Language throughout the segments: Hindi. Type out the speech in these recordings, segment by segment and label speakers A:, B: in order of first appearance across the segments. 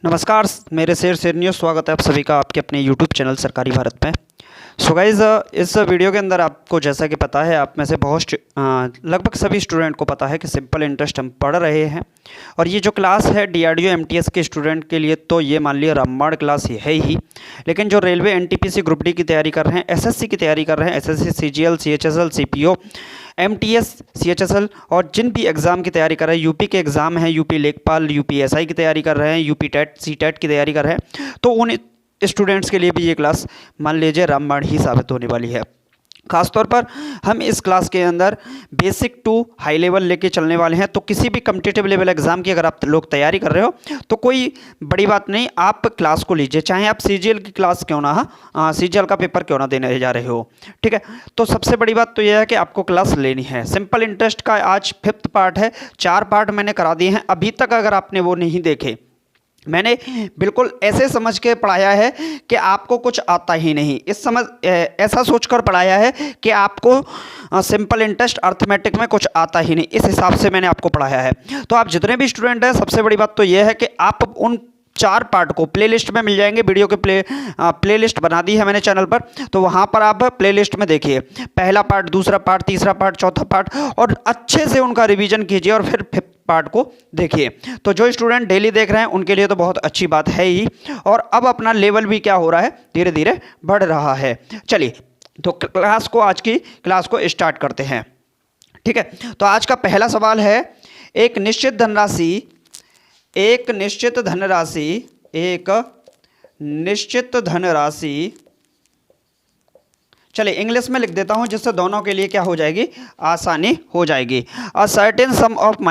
A: नमस्कार मेरे शेर न्यूज़ स्वागत है आप सभी का आपके अपने यूट्यूब चैनल सरकारी भारत में। सो गाइज़ इस वीडियो के अंदर आपको जैसा कि पता है आप में से बहुत लगभग सभी स्टूडेंट को पता है कि सिंपल इंटरेस्ट हम पढ़ रहे हैं और ये जो क्लास है डीआरडीओ एमटीएस के स्टूडेंट के लिए तो ये मान लिया रामबाण क्लास है ही, लेकिन जो रेलवे एनटीपीसी ग्रुप डी की तैयारी कर रहे हैं, एसएससी की तैयारी कर रहे हैं, SSC CGL CHSL CPO MTS CHSL और जिन भी एग्ज़ाम की तैयारी कर रहे हैं, यूपी के एग्ज़ाम हैं, यूपी लेखपाल यूपी एसआई की तैयारी कर रहे हैं, यूपी टेट सीटेट की तैयारी कर रहे हैं, तो उन स्टूडेंट्स के लिए भी ये क्लास मान लीजिए रामबाण ही साबित होने वाली है। खासतौर पर हम इस क्लास के अंदर बेसिक टू हाई लेवल लेके चलने वाले हैं। तो किसी भी कम्पिटिटिव लेवल एग्जाम की अगर आप लोग तैयारी कर रहे हो तो कोई बड़ी बात नहीं, आप क्लास को लीजिए, चाहे आप सीजीएल की क्लास क्यों ना सीजीएल का पेपर क्यों ना देने जा रहे हो, ठीक है। तो सबसे बड़ी बात तो यह है कि आपको क्लास लेनी है। सिंपल इंटरेस्ट का आज 5th पार्ट है, 4 पार्ट मैंने करा दिए हैं। अभी तक अगर आपने वो नहीं देखे, मैंने बिल्कुल ऐसे समझ के पढ़ाया है कि आपको कुछ आता ही नहीं, ऐसा सोचकर पढ़ाया है कि आपको सिंपल इंटरेस्ट अर्थमेटिक में कुछ आता ही नहीं, इस हिसाब से मैंने आपको पढ़ाया है। तो आप जितने भी स्टूडेंट हैं, सबसे बड़ी बात तो यह है कि आप उन 4 पार्ट को प्लेलिस्ट में मिल जाएंगे। वीडियो के प्लेलिस्ट बना दी है मैंने चैनल पर, तो वहाँ पर आप प्लेलिस्ट में देखिए पहला पार्ट, दूसरा पार्ट, तीसरा पार्ट, चौथा पार्ट और अच्छे से उनका रिवीजन कीजिए और फिर 5th पार्ट को देखिए। तो जो स्टूडेंट डेली देख रहे हैं उनके लिए तो बहुत अच्छी बात है ही, और अब अपना लेवल भी क्या हो रहा है, धीरे धीरे बढ़ रहा है। चलिए तो आज की क्लास को स्टार्ट करते हैं, ठीक है। तो आज का पहला सवाल है, एक निश्चित धनराशि चलिए इंग्लिश में लिख देता हूं जिससे दोनों के लिए क्या हो जाएगी, आसानी हो जाएगी। अ सर्टेन सम ऑफ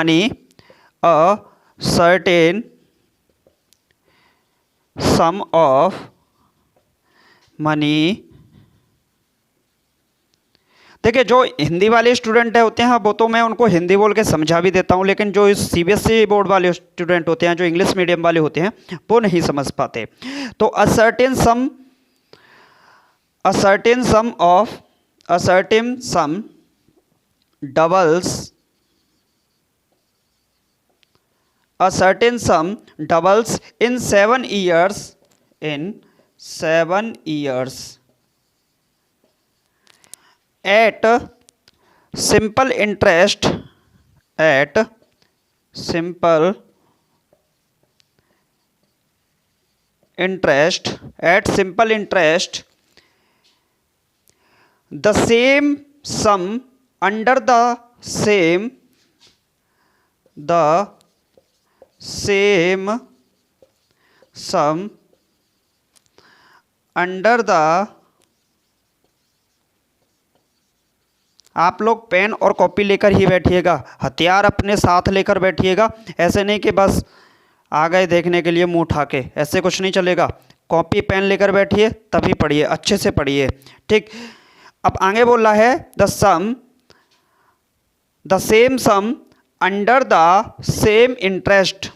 A: मनी देखिए, जो हिंदी वाले स्टूडेंट होते हैं वो तो मैं उनको हिंदी बोल के समझा भी देता हूं, लेकिन जो इस सीबीएसई बोर्ड वाले स्टूडेंट होते हैं, जो इंग्लिश मीडियम वाले होते हैं, वो नहीं समझ पाते। तो अ certain some doubles in 7 years at simple interest the same sum under the same sum under the आप लोग पेन और कॉपी लेकर ही बैठिएगा, हथियार अपने साथ लेकर बैठिएगा। ऐसे नहीं कि बस आ गए देखने के लिए मुंह उठा के, ऐसे कुछ नहीं चलेगा। कॉपी पेन लेकर बैठिए, तभी पढ़िए, अच्छे से पढ़िए, ठीक। अब आगे बोल रहा है the same sum under the same interest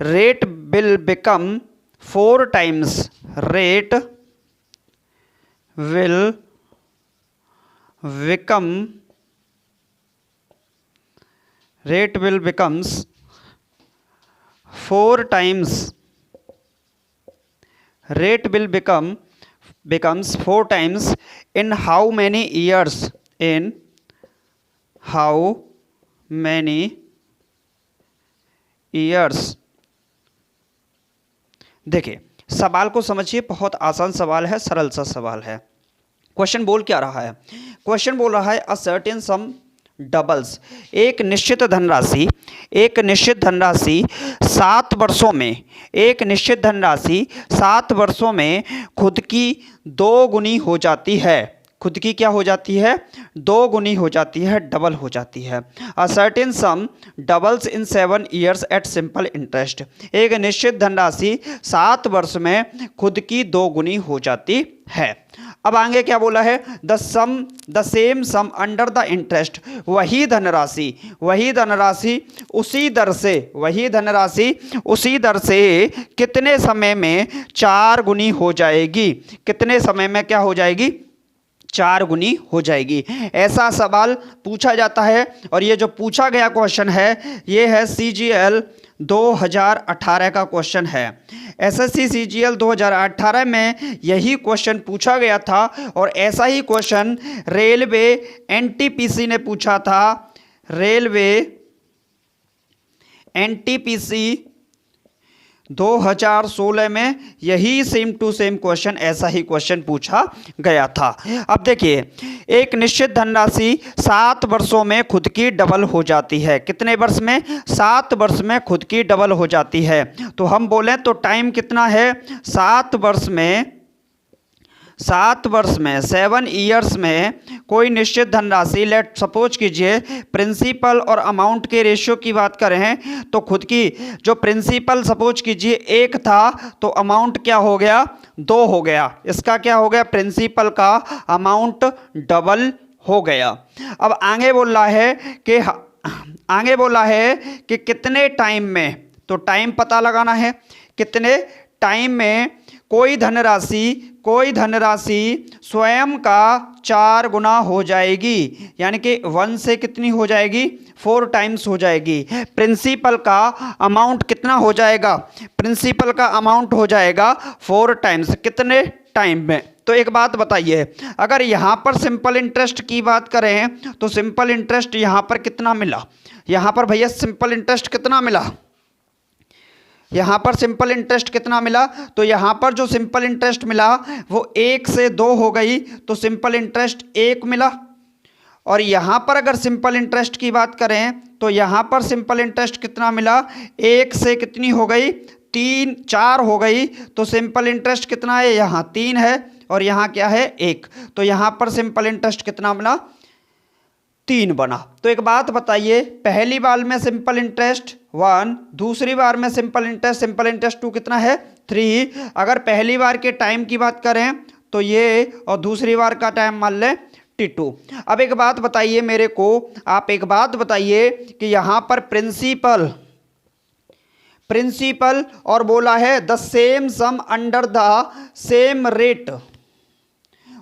A: rate will become 4 times rate will becomes 4 times becomes 4 times in how many years? देखिए सवाल को समझिए, बहुत आसान सवाल है, सरल सा सवाल है। क्वेश्चन बोल क्या रहा है? क्वेश्चन बोल रहा है अ सर्टेन सम डबल्स, एक निश्चित धनराशि 7 वर्षों में खुद की 2 गुनी हो जाती है। खुद की क्या हो जाती है? 2 गुनी हो जाती है, डबल हो जाती है। A certain sum doubles in 7 years at simple interest, एक निश्चित धनराशि 7 वर्ष में खुद की 2 गुनी हो जाती है। अब आगे क्या बोला है? The same sum under the interest, वही धनराशि उसी दर से कितने समय में 4 गुनी हो जाएगी? कितने समय में क्या हो जाएगी? 4 गुनी हो जाएगी। ऐसा सवाल पूछा जाता है और ये जो पूछा गया क्वेश्चन है ये है CGL 2018 का क्वेश्चन है। SSC CGL 2018 में यही क्वेश्चन पूछा गया था और ऐसा ही क्वेश्चन रेलवे NTPC ने पूछा था। रेलवे NTPC 2016 में यही सेम टू सेम क्वेश्चन, ऐसा ही क्वेश्चन पूछा गया था। अब देखिए, एक निश्चित धनराशि 7 वर्षों में खुद की डबल हो जाती है। कितने वर्ष में? 7 वर्ष में खुद की डबल हो जाती है। तो हम बोलें तो टाइम कितना है? 7 वर्ष में 7 ईयर्स में कोई निश्चित धनराशि, लेट सपोज कीजिए प्रिंसिपल और अमाउंट के रेशियो की बात करें तो खुद की जो प्रिंसिपल सपोज कीजिए 1 था तो अमाउंट क्या हो गया? 2 हो गया। इसका क्या हो गया? प्रिंसिपल का अमाउंट डबल हो गया। अब आगे बोला है कि कितने टाइम में, तो टाइम पता लगाना है। कितने टाइम में कोई धनराशि स्वयं का 4 गुना हो जाएगी, यानी कि 1 से कितनी हो जाएगी? 4 टाइम्स हो जाएगी। प्रिंसिपल का अमाउंट कितना हो जाएगा? प्रिंसिपल का अमाउंट हो जाएगा 4 टाइम्स। कितने टाइम में? तो एक बात बताइए, अगर यहाँ पर सिंपल इंटरेस्ट की बात करें तो सिंपल इंटरेस्ट यहाँ पर कितना मिला? यहाँ पर भैया सिंपल इंटरेस्ट कितना मिला? यहाँ पर सिंपल इंटरेस्ट कितना मिला? तो यहाँ पर जो सिंपल इंटरेस्ट मिला वो 1 से 2 हो गई, तो सिंपल इंटरेस्ट 1 मिला। और यहाँ पर अगर सिंपल इंटरेस्ट की बात करें तो यहाँ पर सिंपल इंटरेस्ट कितना मिला? 1 से कितनी हो गई? 4 हो गई। तो सिंपल इंटरेस्ट कितना है? यहाँ 3 है और यहाँ क्या है? 1। तो यहाँ पर सिंपल इंटरेस्ट कितना बना? 3 बना। तो एक बात बताइए, पहली बार में सिंपल इंटरेस्ट 1, दूसरी बार में सिंपल इंटरेस्ट 2 कितना है? 3। अगर पहली बार के टाइम की बात करें तो ये, और दूसरी बार का टाइम मान लें T2। अब एक बात बताइए मेरे को, आप एक बात बताइए कि यहाँ पर प्रिंसिपल और बोला है the same sum under the same rate,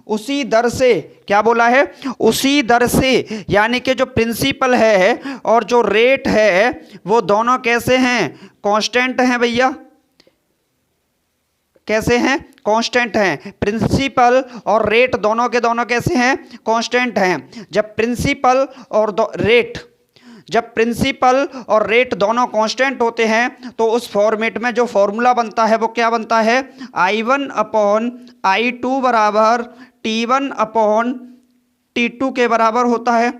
A: उसी दर से, क्या बोला है? उसी दर से, यानी कि जो प्रिंसिपल है और जो रेट है वो दोनों कैसे हैं? कांस्टेंट हैं भैया। कैसे हैं? कांस्टेंट हैं। प्रिंसिपल और रेट दोनों के दोनों कैसे हैं? कांस्टेंट हैं। जब प्रिंसिपल और रेट दोनों कांस्टेंट होते हैं तो उस फॉर्मेट में जो फॉर्मूला बनता है वो क्या बनता है? I1 अपॉन I2 बराबर T1 अपॉन T2 के बराबर होता है।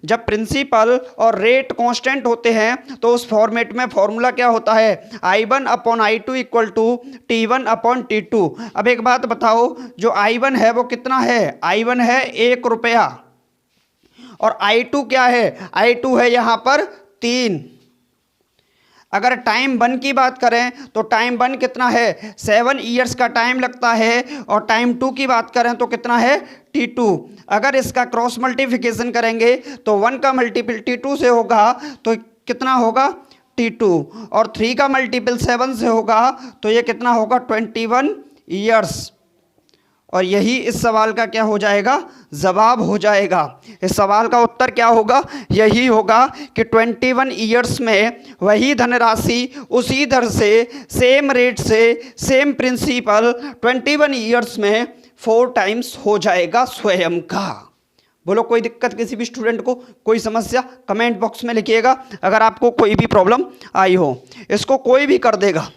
A: जब प्रिंसिपल और रेट कांस्टेंट होते हैं तो उस फॉर्मेट में फॉर्मूला क्या होता है? I1 upon I2 equal to T1 upon T2। अब एक बात बताओ, जो I1 है वो कितना है? I1 है 1 रुपया और I2 क्या है? I2 है यहाँ पर 3। अगर टाइम 1 की बात करें तो टाइम 1 कितना है? 7 ईयर्स का टाइम लगता है और टाइम 2 की बात करें तो कितना है? T2। अगर इसका क्रॉस मल्टीप्लिकेशन करेंगे तो 1 का मल्टीपल T2 से होगा तो कितना होगा? T2। और 3 का मल्टीपल 7 से होगा तो ये कितना होगा? 21 ईयर्स। और यही इस सवाल का क्या हो जाएगा? जवाब हो जाएगा। इस सवाल का उत्तर क्या होगा? यही होगा कि 21 ईयर्स में वही धनराशि उसी दर से, सेम रेट से, सेम प्रिंसिपल 21 ईयर्स में 4 टाइम्स हो जाएगा स्वयं का। बोलो कोई दिक्कत किसी भी स्टूडेंट को, कोई समस्या? कमेंट बॉक्स में लिखिएगा अगर आपको कोई भी प्रॉब्लम आई हो। इसको कोई भी कर देगा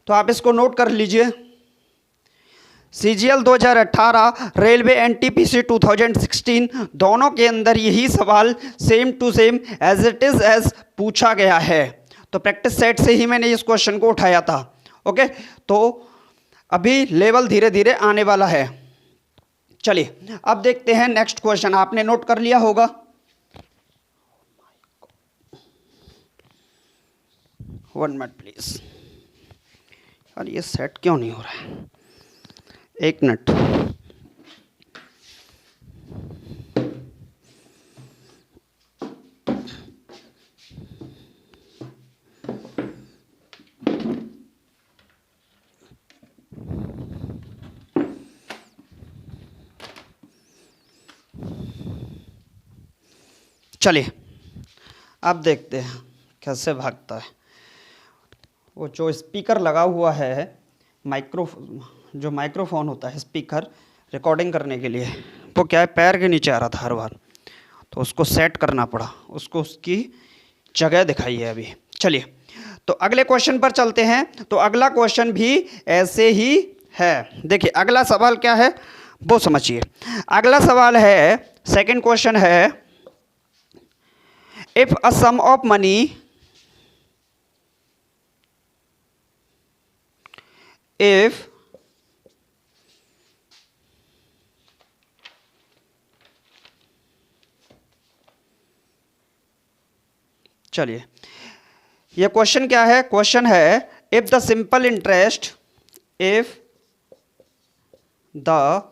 A: तो आप इसको नोट कर लीजिए। CGL 2018, रेलवे NTPC 2016, दोनों के अंदर यही सवाल same to same as it is as पूछा गया है। तो प्रैक्टिस सेट से ही मैंने इस क्वेश्चन को उठाया था। ओके, तो अभी लेवल धीरे धीरे आने वाला है। चलिए अब देखते हैं नेक्स्ट क्वेश्चन। आपने नोट कर लिया होगा। One minute please. यार ये सेट क्यों नहीं हो रहा है? 1 मिनट। चलिए अब देखते हैं कैसे भागता है। वो जो स्पीकर लगा हुआ है जो माइक्रोफोन होता है स्पीकर रिकॉर्डिंग करने के लिए, वो क्या है पैर के नीचे आ रहा था हर बार, तो उसको सेट करना पड़ा, उसको उसकी जगह दिखाई है अभी। चलिए तो अगले क्वेश्चन पर चलते हैं। तो अगला क्वेश्चन भी ऐसे ही है। देखिए अगला सवाल क्या है वो समझिए। अगला सवाल है, सेकंड क्वेश्चन है, if a sum of money if चलिए ये क्वेश्चन क्या है, क्वेश्चन है if the simple interest if the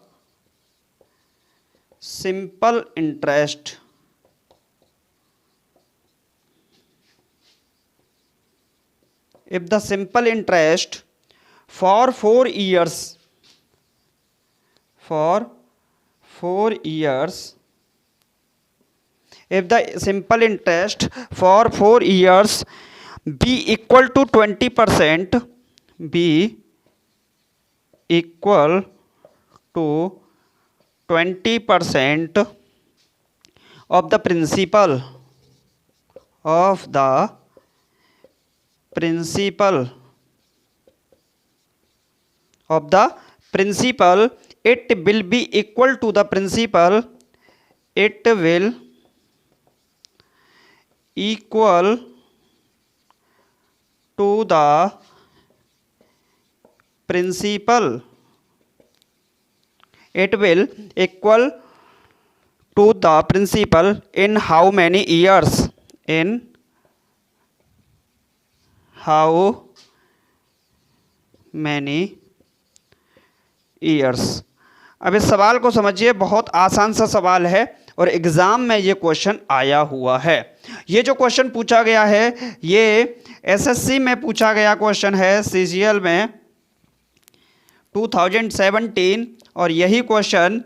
A: simple interest if the simple interest for 4 years if the simple interest for 4 years be equal to 20% be equal to 20% of the principal it will be equal to the principal in how many years? अब इस सवाल को समझिए, बहुत आसान सा सवाल है और एग्ज़ाम में ये क्वेश्चन आया हुआ है। ये जो क्वेश्चन पूछा गया है ये एसएससी में पूछा गया क्वेश्चन है, सीजीएल में 2017, और यही क्वेश्चन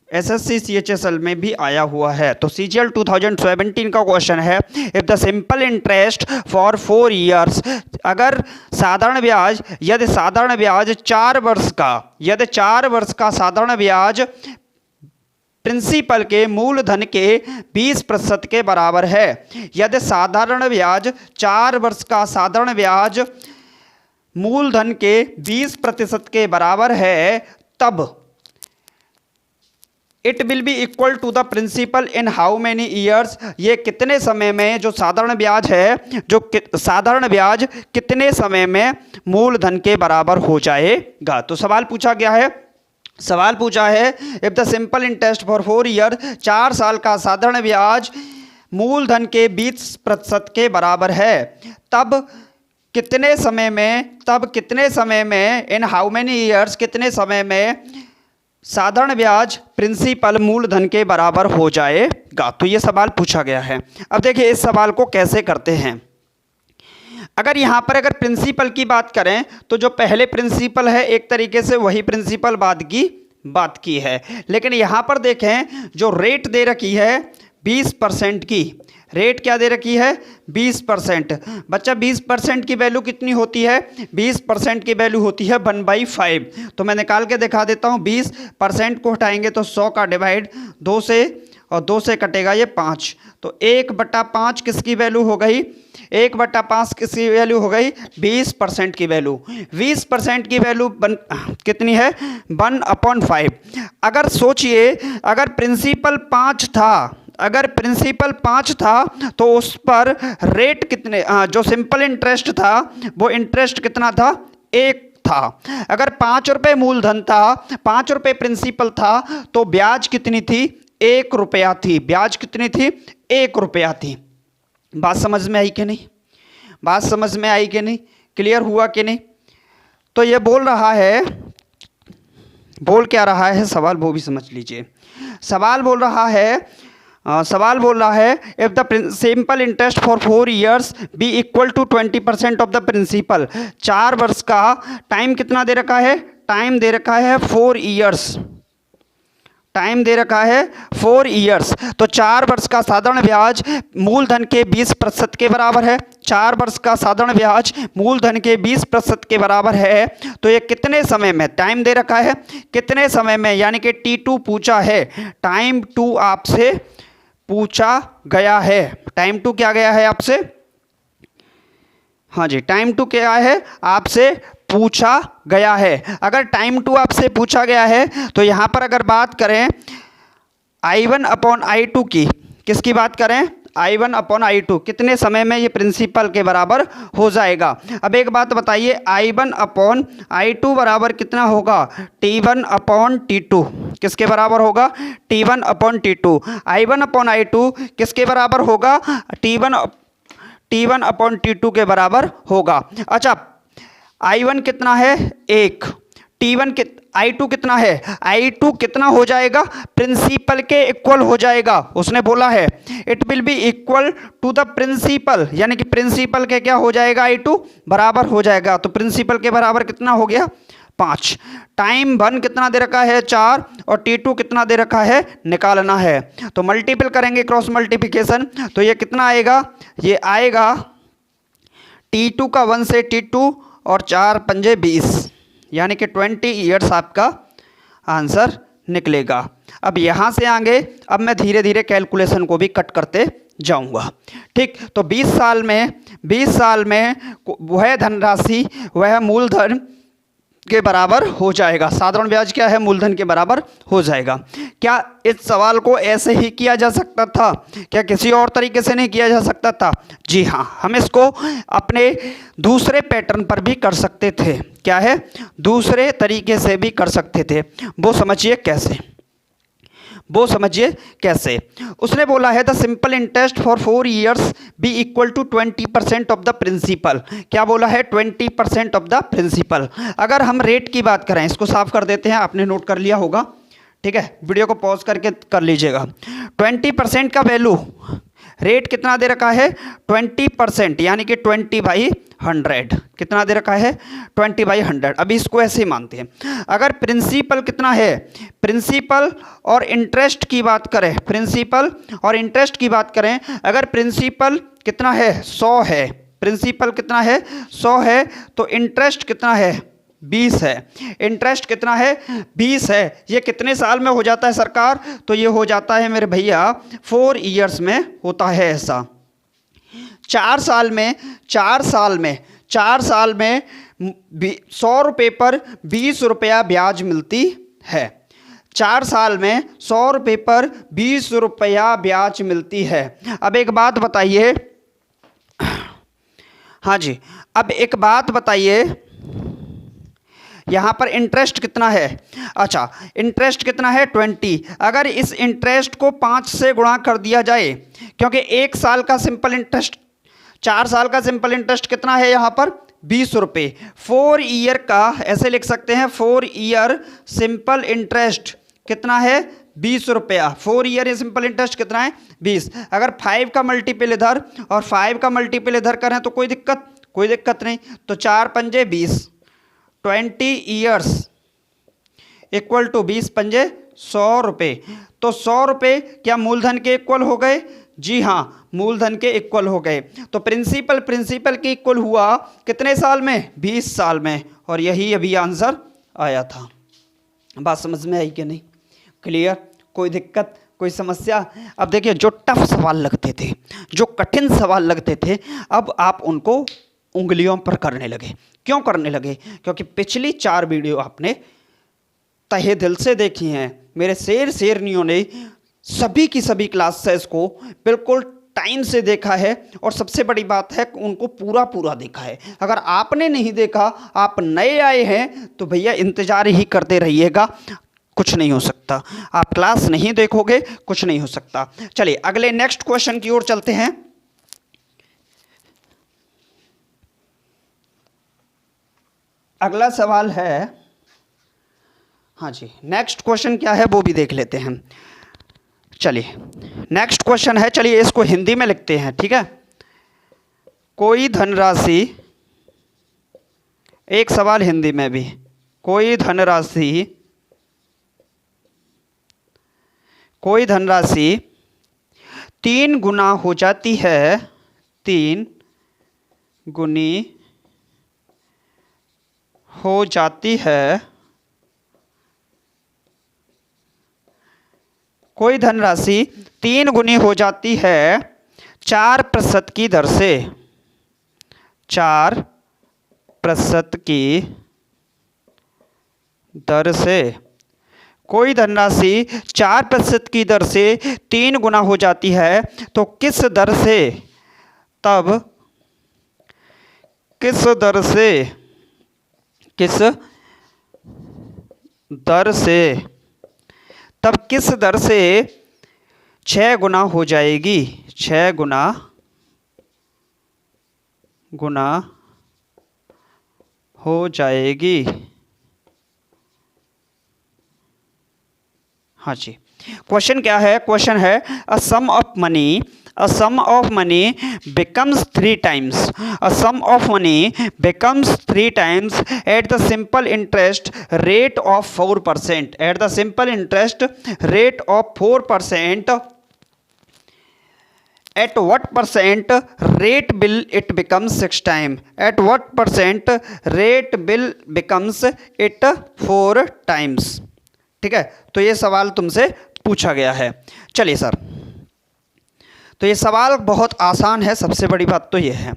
A: एसएससी सीएचएसएल में भी आया हुआ है। तो सीजीएल 2017 का क्वेश्चन है, if the simple interest for 4 years, अगर साधारण ब्याज यदि साधारण ब्याज 4 वर्ष का साधारण ब्याज प्रिंसिपल के मूलधन के 20% के बराबर है। यदि साधारण ब्याज 4 वर्ष का साधारण ब्याज मूलधन के 20% के बराबर है, तब it will be equal to the principal in how many years, ये कितने समय में जो साधारण ब्याज है, जो साधारण ब्याज कितने समय में मूलधन के बराबर हो जाएगा। तो सवाल पूछा है if the simple interest for 4 year, 4 साल का साधारण ब्याज मूलधन के 20% के बराबर है, तब कितने समय में इन हाउ मैनी ईयर्स, कितने समय में साधारण ब्याज प्रिंसिपल मूलधन के बराबर हो जाएगा। तो ये सवाल पूछा गया है। अब देखिए इस सवाल को कैसे करते हैं। अगर प्रिंसिपल की बात करें तो जो पहले प्रिंसिपल है एक तरीके से वही प्रिंसिपल बात की है, लेकिन यहाँ पर देखें जो रेट दे रखी है 20% की, रेट क्या दे रखी है 20%। बच्चा 20% की वैल्यू कितनी होती है, 20% की वैल्यू होती है 1/5। तो मैं निकाल के दिखा देता हूँ। 20% को हटाएंगे तो 100 का डिवाइड 2 से, और 2 से कटेगा ये 5, तो 1/5 किसकी वैल्यू हो गई, 1/5 किसकी वैल्यू हो गई 20% की वैल्यू। 20% की वैल्यू कितनी है 1/5। अगर सोचिए अगर प्रिंसिपल 5 था तो उस पर रेट कितने, जो सिंपल इंटरेस्ट था वो इंटरेस्ट कितना था 1 था। अगर 5 रुपये मूलधन था, 5 रुपये प्रिंसिपल था, तो ब्याज कितनी थी 1 रुपया थी। ब्याज कितनी थी 1 रुपया थी। बात समझ में आई कि नहीं, क्लियर हुआ कि नहीं। तो ये बोल क्या रहा है सवाल वो भी समझ लीजिए। सवाल बोल रहा है if the simple interest for 4 years be equal to 20% of the principal. 4 वर्ष का टाइम कितना दे रखा है, टाइम दे रखा है 4 ईयर्स। टाइम दे रखा है 4 ईयर्स, तो 4 वर्ष का साधारण ब्याज मूलधन के 20% के बराबर है। 4 वर्ष का साधारण ब्याज मूलधन के 20% के बराबर है। तो ये कितने समय में, टाइम दे रखा है कितने समय में, यानी कि T2 पूछा है, टाइम 2 आपसे पूछा गया है। टाइम 2 क्या गया है आपसे, हाँ जी, टाइम 2 क्या है आपसे पूछा गया है। अगर टाइम 2 आपसे पूछा गया है तो यहाँ पर अगर बात करें I1 अपॉन I2 की, किसकी बात करें, I1 अपॉन I2, कितने समय में ये प्रिंसिपल के बराबर हो जाएगा। अब एक बात बताइए, I1 अपॉन I2 बराबर कितना होगा, T1 अपॉन T2, किसके बराबर होगा, T1 upon T2। I1 upon I2 किसके बराबर होगा, T1 अपॉन T2 के बराबर होगा। अच्छा, I1 कितना है 1, T1 I2 कितना है, I2 कितना हो जाएगा, प्रिंसिपल के इक्वल हो जाएगा। उसने बोला है it will be equal to the principal, यानी कि प्रिंसिपल के क्या हो जाएगा, I2 बराबर हो जाएगा। तो प्रिंसिपल के बराबर कितना हो गया 5। टाइम 1 कितना दे रखा है 4, और T2 कितना दे रखा है निकालना है। तो मल्टीपल करेंगे, क्रॉस मल्टीप्लिकेशन, तो ये कितना आएगा, ये आएगा T2 का 1 से T2 और 4 पंजे 20, यानी कि 20 ईयर्स आपका आंसर निकलेगा। अब यहाँ से आगे अब मैं धीरे धीरे कैलकुलेशन को भी कट करते जाऊँगा, ठीक। तो 20 साल में वह धनराशि वह मूलधन के बराबर हो जाएगा। साधारण ब्याज क्या है, मूलधन के बराबर हो जाएगा। क्या इस सवाल को ऐसे ही किया जा सकता था, क्या किसी और तरीके से नहीं किया जा सकता था? जी हाँ, हम इसको अपने दूसरे पैटर्न पर भी कर सकते थे। क्या है, दूसरे तरीके से भी कर सकते थे। वो समझिए कैसे। उसने बोला है the simple interest for 4 years be equal to 20% of the principal. क्या बोला है, 20% ऑफ द प्रिंसिपल। अगर हम रेट की बात करें, इसको साफ कर देते हैं, आपने नोट कर लिया होगा, ठीक है, वीडियो को पॉज करके कर लीजिएगा। 20% का वैल्यू, रेट कितना दे रखा है 20%, यानी कि 20/100। कितना दे रखा है 20/100। अभी इसको ऐसे ही मानते हैं। अगर प्रिंसिपल कितना है, प्रिंसिपल और इंटरेस्ट की बात करें, अगर प्रिंसिपल कितना है 100 है, प्रिंसिपल कितना है 100 है, तो इंटरेस्ट कितना है 20 है। इंटरेस्ट कितना है 20 है। ये कितने साल में हो जाता है सरकार, तो ये हो जाता है मेरे भैया 4 ईयर्स में होता है ऐसा। 4 साल में 100 रुपये पर 20 रुपया ब्याज मिलती है। 4 साल में 100 रुपये पर 20 रुपया ब्याज मिलती है। अब एक बात बताइए, हाँ जी, अब एक बात बताइए, यहाँ पर इंटरेस्ट कितना है, अच्छा इंटरेस्ट कितना है 20। अगर इस इंटरेस्ट को 5 से गुणा कर दिया जाए, क्योंकि 1 साल का सिंपल इंटरेस्ट, 4 साल का सिंपल इंटरेस्ट कितना है यहाँ पर 20 रुपये। 4 ईयर का ऐसे लिख सकते हैं, 4 ईयर सिंपल इंटरेस्ट कितना है 20 रुपया। 4 ईयर सिंपल इंटरेस्ट कितना है 20। अगर 5 का मल्टीपल इधर और 5 का मल्टीपल इधर करें तो कोई दिक्कत नहीं। तो 4 पंजे 20, 20 ईयर्स इक्वल टू 20 पंजे 100 रुपये। तो 100 रुपये क्या मूलधन के इक्वल हो गए? जी हाँ, मूलधन के इक्वल हो गए। तो प्रिंसिपल के इक्वल हुआ कितने साल में? 20 साल में। और यही अभी आंसर आया था। बात समझ में आई कि नहीं? क्लियर? कोई दिक्कत, कोई समस्या? अब देखिए, जो टफ सवाल लगते थे, जो कठिन सवाल लगते थे, अब आप उनको उंगलियों पर करने लगे। क्यों करने लगे? क्योंकि पिछली 4 वीडियो आपने तहे दिल से देखी हैं। मेरे शेरनियों ने सभी की सभी क्लासेस को बिल्कुल टाइम से देखा है, और सबसे बड़ी बात है उनको पूरा देखा है। अगर आपने नहीं देखा, आप नए आए हैं, तो भैया इंतजार ही करते रहिएगा, कुछ नहीं हो सकता। आप क्लास नहीं देखोगे, कुछ नहीं हो सकता। चलिए अगले नेक्स्ट क्वेश्चन की ओर चलते हैं। अगला सवाल है, हाँ जी, नेक्स्ट क्वेश्चन क्या है वो भी देख लेते हैं। चलिए नेक्स्ट क्वेश्चन है, चलिए इसको हिंदी में लिखते हैं, ठीक है। कोई धनराशि, एक सवाल हिंदी में भी, कोई धनराशि कोई धनराशि 3 गुना हो जाती है, 3 गुनी हो जाती है, कोई धनराशि 3 गुनी हो जाती है 4% की दर से, 4% की दर से। कोई धनराशि 4% की दर से 3 गुना हो जाती है तो किस दर से, तब किस दर से, किस दर से, तब किस दर से 6 गुना हो जाएगी, 6 गुना हो जाएगी। हाँ जी, क्वेश्चन क्या है? क्वेश्चन है अ sum of money becomes 3 times, a sum of money becomes 3 times at the simple interest rate of 4%, at the simple interest rate of 4%, at what percent rate will it becomes 6 times, at what percent rate will becomes it 4 times। ठीक है, तो ये सवाल तुमसे पूछा गया है। चलिए सर, तो ये सवाल बहुत आसान है। सबसे बड़ी बात तो ये है,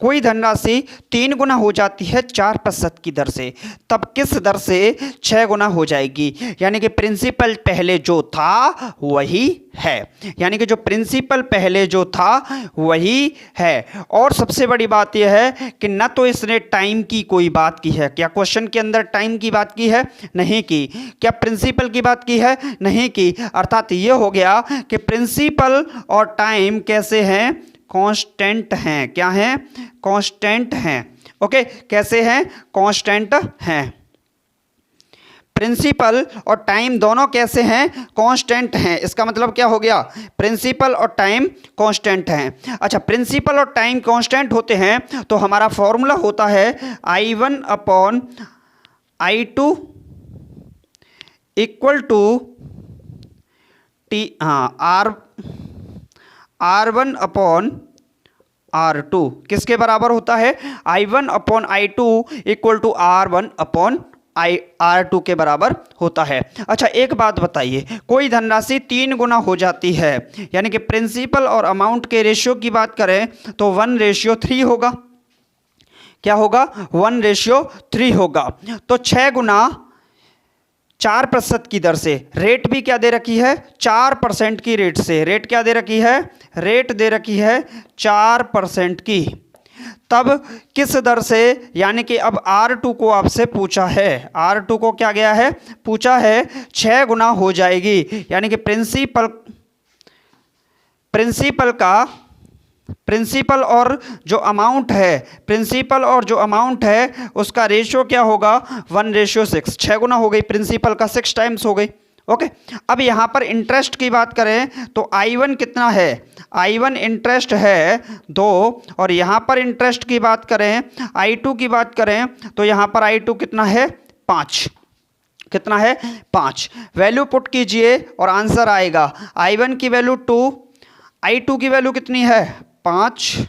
A: कोई धनराशि 3 गुना हो जाती है 4% की दर से, तब किस दर से 6 गुना हो जाएगी। यानी कि प्रिंसिपल पहले जो था वही है, यानी कि जो प्रिंसिपल पहले जो था वही है। और सबसे बड़ी बात यह है कि न तो इसने टाइम की कोई बात की है, क्या क्वेश्चन के अंदर टाइम की बात की है? नहीं की। क्या प्रिंसिपल की बात की है? नहीं की। अर्थात ये हो गया कि प्रिंसिपल और टाइम कैसे हैं? कांस्टेंट हैं। क्या हैं? कांस्टेंट हैं। ओके, कैसे हैं? कांस्टेंट हैं। प्रिंसिपल और टाइम दोनों कैसे हैं? कांस्टेंट हैं। इसका मतलब क्या हो गया? प्रिंसिपल और टाइम कांस्टेंट हैं। अच्छा, प्रिंसिपल और टाइम कांस्टेंट होते हैं तो हमारा फॉर्मूला होता है I1 upon I2 equal to T, हाँ, R1 अपॉन R2 किसके बराबर होता है? I1 upon I2 equal to R1 upon R2 के बराबर होता है। अच्छा, एक बात बताइए, कोई धनराशि 3 गुना हो जाती है, यानी कि प्रिंसिपल और अमाउंट के रेशियो की बात करें तो 1:3 होगा। क्या होगा? 1:3 होगा। तो 6 गुना 4% की दर से, रेट भी क्या दे रखी है? 4% की रेट से। रेट क्या दे रखी है? रेट दे रखी है 4% की। तब किस दर से, यानी कि अब R2 को आपसे पूछा है, R2 को क्या गया है? पूछा है 6 गुना हो जाएगी, यानी कि प्रिंसिपल और जो अमाउंट है उसका रेशियो क्या होगा? 1:6। 6 गुना हो गई, प्रिंसिपल का 6 टाइम्स हो गई। ओके, अब यहां पर इंटरेस्ट की बात करें तो I1 कितना है? I1 इंटरेस्ट है 2, और यहां पर इंटरेस्ट की बात करें, I2 की बात करें तो यहां पर I2 कितना है? 5। कितना है? 5। वैल्यू पुट कीजिए और आंसर आएगा I1 की वैल्यू 2, I2 की वैल्यू कितनी है? 5।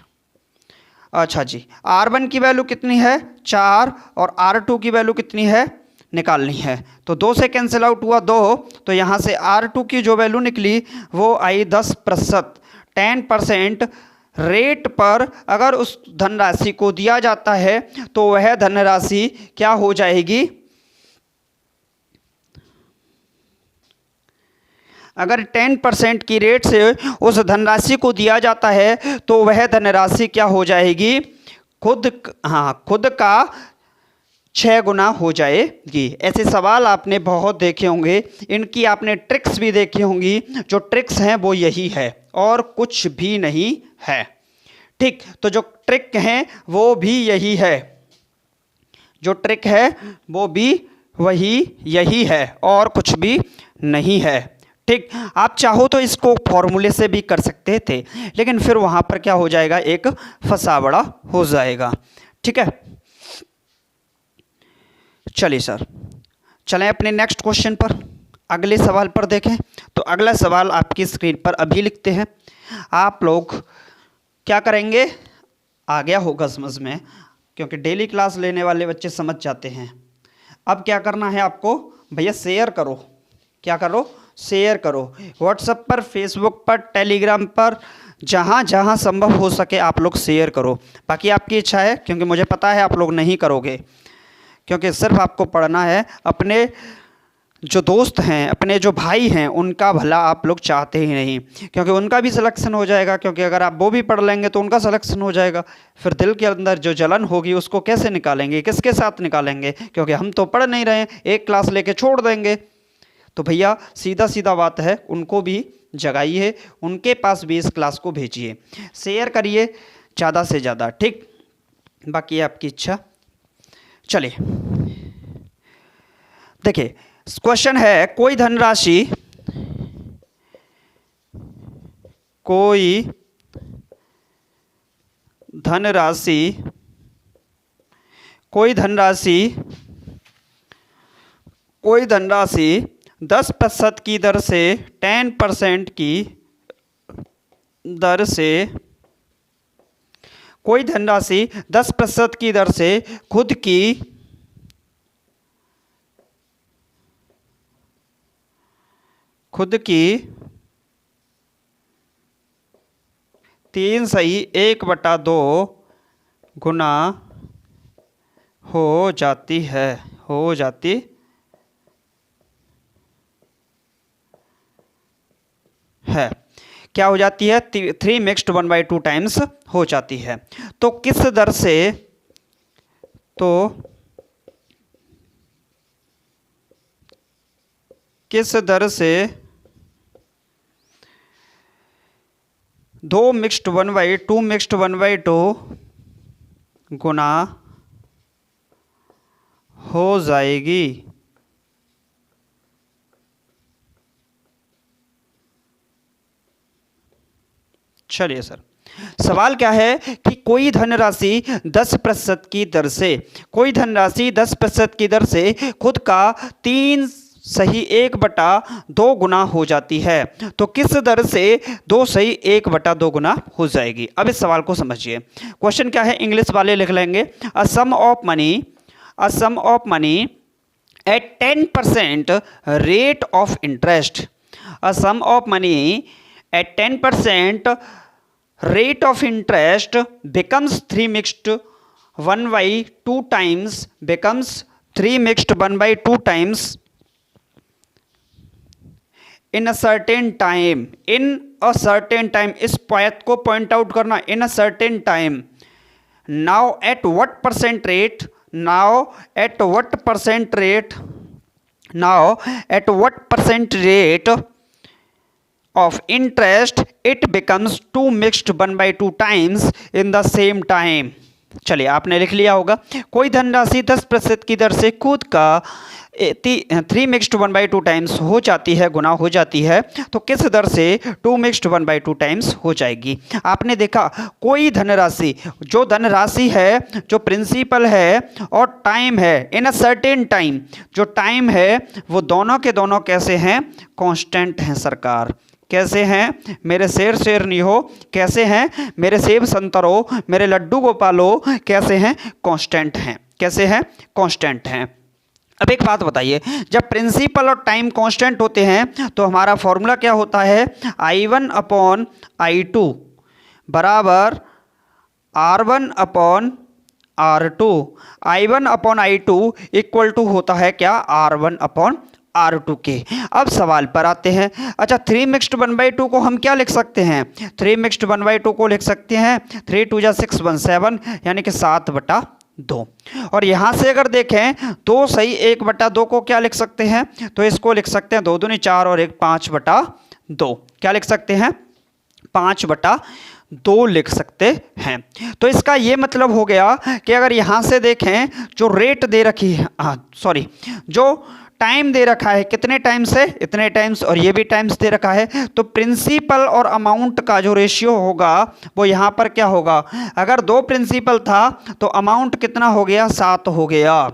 A: अच्छा जी, R1 की वैल्यू कितनी है? 4, और R2 की वैल्यू कितनी है? निकालनी है। तो 2 से कैंसिल आउट हुआ 2, तो यहाँ से R2 की जो वैल्यू निकली वो आई 10%। 10% रेट पर अगर उस धनराशि को दिया जाता है तो वह धनराशि क्या हो जाएगी? अगर 10% की रेट से उस धनराशि को दिया जाता है तो वह धनराशि क्या हो जाएगी? खुद का 6 गुना हो जाएगी। ऐसे सवाल आपने बहुत देखे होंगे, इनकी आपने ट्रिक्स भी देखी होंगी। जो ट्रिक्स हैं वो यही है और कुछ भी नहीं है। ठीक, तो जो ट्रिक है वो भी यही है, जो ट्रिक है वो भी यही है और कुछ भी नहीं है। ठीक, आप चाहो तो इसको फॉर्मूले से भी कर सकते थे, लेकिन फिर वहां पर क्या हो जाएगा? एक फसावड़ा हो जाएगा। ठीक है, चलिए सर, चलें अपने नेक्स्ट क्वेश्चन पर। अगले सवाल पर देखें। तो अगला सवाल आपकी स्क्रीन पर अभी लिखते हैं। आप लोग क्या करेंगे, आ गया होगा समझ में, क्योंकि डेली क्लास लेने वाले बच्चे समझ जाते हैं। अब क्या करना है आपको भैया, शेयर करो। क्या करो, शेयर करो व्हाट्सएप पर, फेसबुक पर, टेलीग्राम पर, जहाँ जहाँ संभव हो सके आप लोग शेयर करो। बाकी आपकी इच्छा है, क्योंकि मुझे पता है आप लोग नहीं करोगे, क्योंकि सिर्फ आपको पढ़ना है। अपने जो दोस्त हैं, अपने जो भाई हैं, उनका भला आप लोग चाहते ही नहीं, क्योंकि उनका भी सिलेक्शन हो जाएगा। क्योंकि अगर आप वो भी पढ़ लेंगे तो उनका सिलेक्शन हो जाएगा। फिर दिल के अंदर जो जलन होगी उसको कैसे निकालेंगे, किसके साथ निकालेंगे, क्योंकि हम तो पढ़ नहीं रहे हैं, एक क्लास लेके छोड़ देंगे। तो भैया सीधा सीधा बात है, उनको भी जगाइए, उनके पास भी इस क्लास को भेजिए, शेयर करिए ज़्यादा से ज़्यादा, ठीक। बाकी आपकी इच्छा। चलिए देखिए, क्वेश्चन है, कोई धनराशि कोई धनराशि 10% की दर से 10% की दर से, कोई धनराशि 10% की दर से खुद की 3/1/2 गुना हो जाती है। क्या हो जाती है, 3 मिक्स्ड 1/2 टाइम्स हो जाती है। तो किस दर से, तो किस दर से 2 मिक्स्ड 1/2 मिक्स्ड 1/2 गुना हो जाएगी। चलिए सर, सवाल क्या है कि कोई धनराशि 10% की दर से, कोई धनराशि 10% की दर से खुद का 3/1/2 गुना हो जाती है। तो किस दर से 2/1/2 गुना हो जाएगी। अब इस सवाल को समझिए। क्वेश्चन क्या है, इंग्लिश वाले लिख लेंगे। A sum of money at 10% rate of interest. A sum of money at 10% rate of interest becomes 3 mixed 1/2 times, becomes 3 mixed 1/2 times in a certain time, in a certain time। इस पॉइंट को पॉइंट आउट करना, in a certain time। now at what percent rate, now at what percent rate, now at what percent rate of interest it becomes 2 mixed 1/2 times in the same time। चलिए आपने लिख लिया होगा, कोई धनराशि 10% की दर से खुद का 3 मिक्स्ड 1/2 टाइम्स हो जाती है, गुना हो जाती है। तो किस दर से 2 मिक्स्ड 1/2 टाइम्स हो जाएगी। आपने देखा, कोई धनराशि, जो धनराशि है, जो प्रिंसिपल है और टाइम है, इन अ सर्टेन टाइम, जो टाइम है वो दोनों के दोनों कैसे हैं, कांस्टेंट हैं सरकार। कैसे हैं मेरे शेर नहीं हो, कैसे हैं मेरे सेब संतरो, मेरे लड्डू गोपालो, कैसे हैं, कांस्टेंट हैं। कैसे हैं, कांस्टेंट हैं। अब एक बात बताइए, जब प्रिंसिपल और टाइम कांस्टेंट होते हैं तो हमारा फॉर्मूला क्या होता है, I1/I2 बराबर R1/R2। I1/I2 इक्वल टू होता है क्या, R1/R2 के। अब सवाल पर आते हैं। अच्छा, 3 मिक्स्ड 1/2 को हम क्या लिख सकते हैं, 3 मिक्स्ड 1/2 को लिख सकते हैं 3 2 6 1 7, यानी कि 7/2। और यहाँ से अगर देखें 2/1/2 को क्या लिख सकते हैं, तो इसको लिख सकते हैं 2 दूनी 4 और 1 5/2। क्या लिख सकते हैं, 5/2 लिख सकते हैं। तो इसका ये मतलब हो गया कि अगर यहाँ से देखें, जो रेट दे रखी है, जो टाइम दे रखा है, कितने टाइम से, इतने टाइम्स, और ये भी टाइम्स दे रखा है, तो प्रिंसिपल और अमाउंट का जो रेशियो होगा वो यहाँ पर क्या होगा, अगर 2 प्रिंसिपल था तो अमाउंट कितना हो गया, 7 हो गया।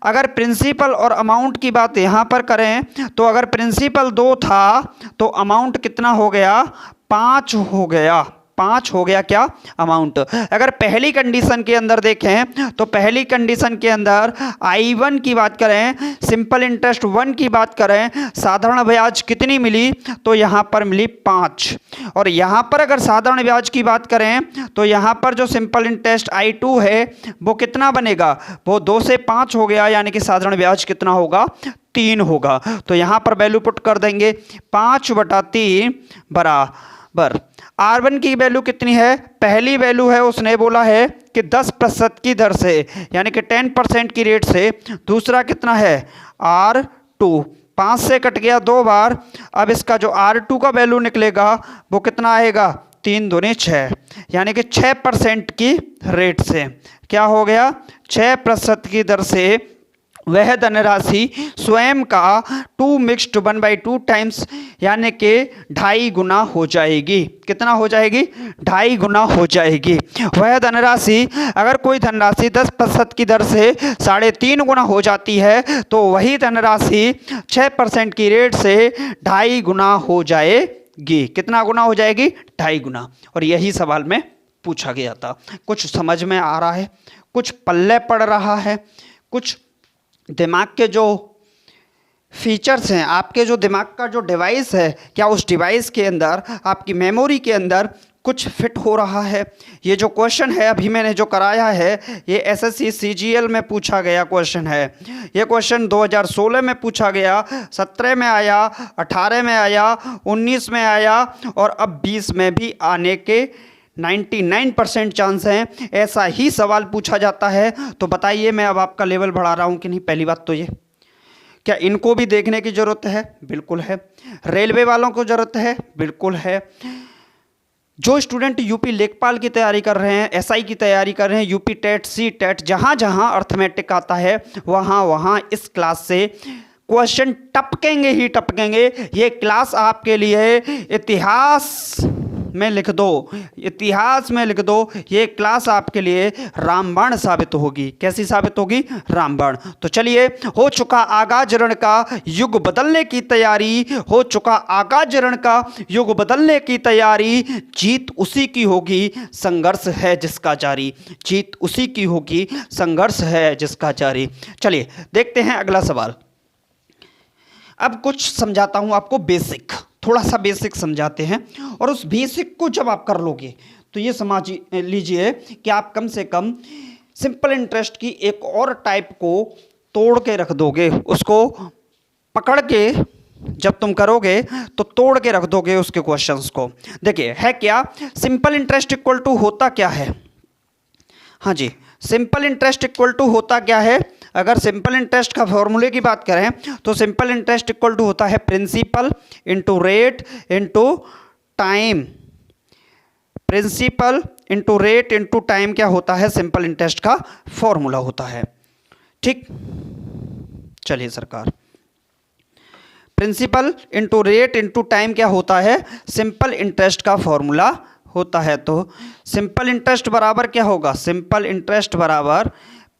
A: अगर प्रिंसिपल और अमाउंट की बात यहाँ पर करें तो अगर प्रिंसिपल 2 था तो अमाउंट कितना हो गया, 5 हो गया, 5 हो गया क्या अमाउंट। अगर पहली कंडीशन के अंदर देखें तो पहली कंडीशन के अंदर I1 की बात करें, सिंपल इंटरेस्ट 1 की बात करें, साधारण ब्याज कितनी मिली, तो यहाँ पर मिली 5। और यहाँ पर अगर साधारण ब्याज की बात करें तो यहाँ पर जो सिंपल इंटरेस्ट I2 है वो कितना बनेगा, वो 2 से 5 हो गया, यानी कि साधारण ब्याज कितना होगा, 3 होगा। तो यहाँ पर वैल्यू पुट कर देंगे 5/3 बराबर R1 की वैल्यू कितनी है, पहली वैल्यू है उसने बोला है कि 10% की दर से, यानी कि 10% की रेट से। दूसरा कितना है R2, 5 से कट गया 2 बार। अब इसका जो R2 का वैल्यू निकलेगा वो कितना आएगा, 3 दूनी 6, यानी कि 6% की रेट से क्या हो गया, 6% की दर से वह धनराशि स्वयं का 2 मिक्स्ड 1/2 टाइम्स, यानी कि 2.5 गुना हो जाएगी। कितना हो जाएगी, 2.5 गुना हो जाएगी। वह धनराशि, अगर कोई धनराशि 10% की दर से 3.5 गुना हो जाती है तो वही धनराशि 6% की रेट से 2.5 गुना हो जाएगी। कितना गुना हो जाएगी, 2.5 गुना। और यही सवाल में पूछा गया था। कुछ समझ में आ रहा है, कुछ पल्ले पड़ रहा है, कुछ दिमाग के जो फीचर्स हैं, आपके जो दिमाग का जो डिवाइस है, क्या उस डिवाइस के अंदर, आपकी मेमोरी के अंदर कुछ फिट हो रहा है। ये जो क्वेश्चन है अभी मैंने जो कराया है ये एसएससी सीजीएल में पूछा गया क्वेश्चन है। ये क्वेश्चन 2016 में पूछा गया, 17 में आया, 18 में आया, 19 में आया और अब 20 में भी आने के 99% चांस हैं। ऐसा ही सवाल पूछा जाता है। तो बताइए मैं अब आपका लेवल बढ़ा रहा हूँ कि नहीं। पहली बात तो ये, क्या इनको भी देखने की ज़रूरत है, बिल्कुल है। रेलवे वालों को ज़रूरत है, बिल्कुल है। जो स्टूडेंट यूपी लेखपाल की तैयारी कर रहे हैं, एसआई की तैयारी कर रहे हैं, यूपी टेट, सी टेट, जहाँ जहाँ अर्थमेटिक आता है वहाँ वहाँ इस क्लास से क्वेश्चन टपकेंगे ही टपकेंगे। ये क्लास आपके लिए इतिहास में लिख दो, इतिहास में लिख दो, ये क्लास आपके लिए रामबाण साबित होगी। कैसी साबित होगी, रामबाण। तो चलिए, हो चुका आगाज रण का युग बदलने की तैयारी, हो चुका आगाज रण का युग बदलने की तैयारी। जीत उसी की होगी, संघर्ष है जिसका जारी। जीत उसी की होगी, संघर्ष है जिसका जारी। चलिए देखते हैं अगला सवाल। अब कुछ समझाता हूं आपको बेसिक, थोड़ा सा बेसिक समझाते हैं। और उस बेसिक को जब आप कर लोगे तो ये समझ लीजिए कि आप कम से कम सिंपल इंटरेस्ट की एक और टाइप को तोड़ के रख दोगे। उसको पकड़ के जब तुम करोगे तो तोड़ के रख दोगे उसके क्वेश्चंस को। देखिए है क्या, सिंपल इंटरेस्ट इक्वल टू होता क्या है। हाँ जी, सिंपल इंटरेस्ट इक्वल टू होता क्या है। अगर सिंपल इंटरेस्ट का फॉर्मूले की बात करें तो सिंपल इंटरेस्ट इक्वल टू होता है principal into rate into time. Principal into rate into time क्या होता है, सिंपल इंटरेस्ट का फॉर्मूला होता है। ठीक, चलिए सरकार, principal into rate into time क्या होता है, सिंपल इंटरेस्ट का फॉर्मूला होता है। तो सिंपल इंटरेस्ट बराबर क्या होगा, सिंपल इंटरेस्ट बराबर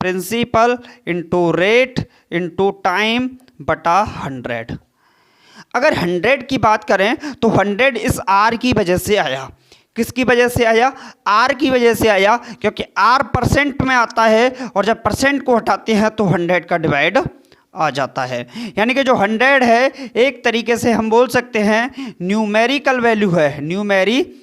A: principal into rate into time बटा 100। अगर 100 की बात करें तो 100 इस आर की वजह से आया। किसकी वजह से आया, आर की वजह से आया, क्योंकि आर परसेंट में आता है और जब परसेंट को हटाते हैं तो 100 का डिवाइड आ जाता है। यानी कि जो 100 है एक तरीके से हम बोल सकते हैं न्यूमेरिकल वैल्यू है, न्यूमेरिकल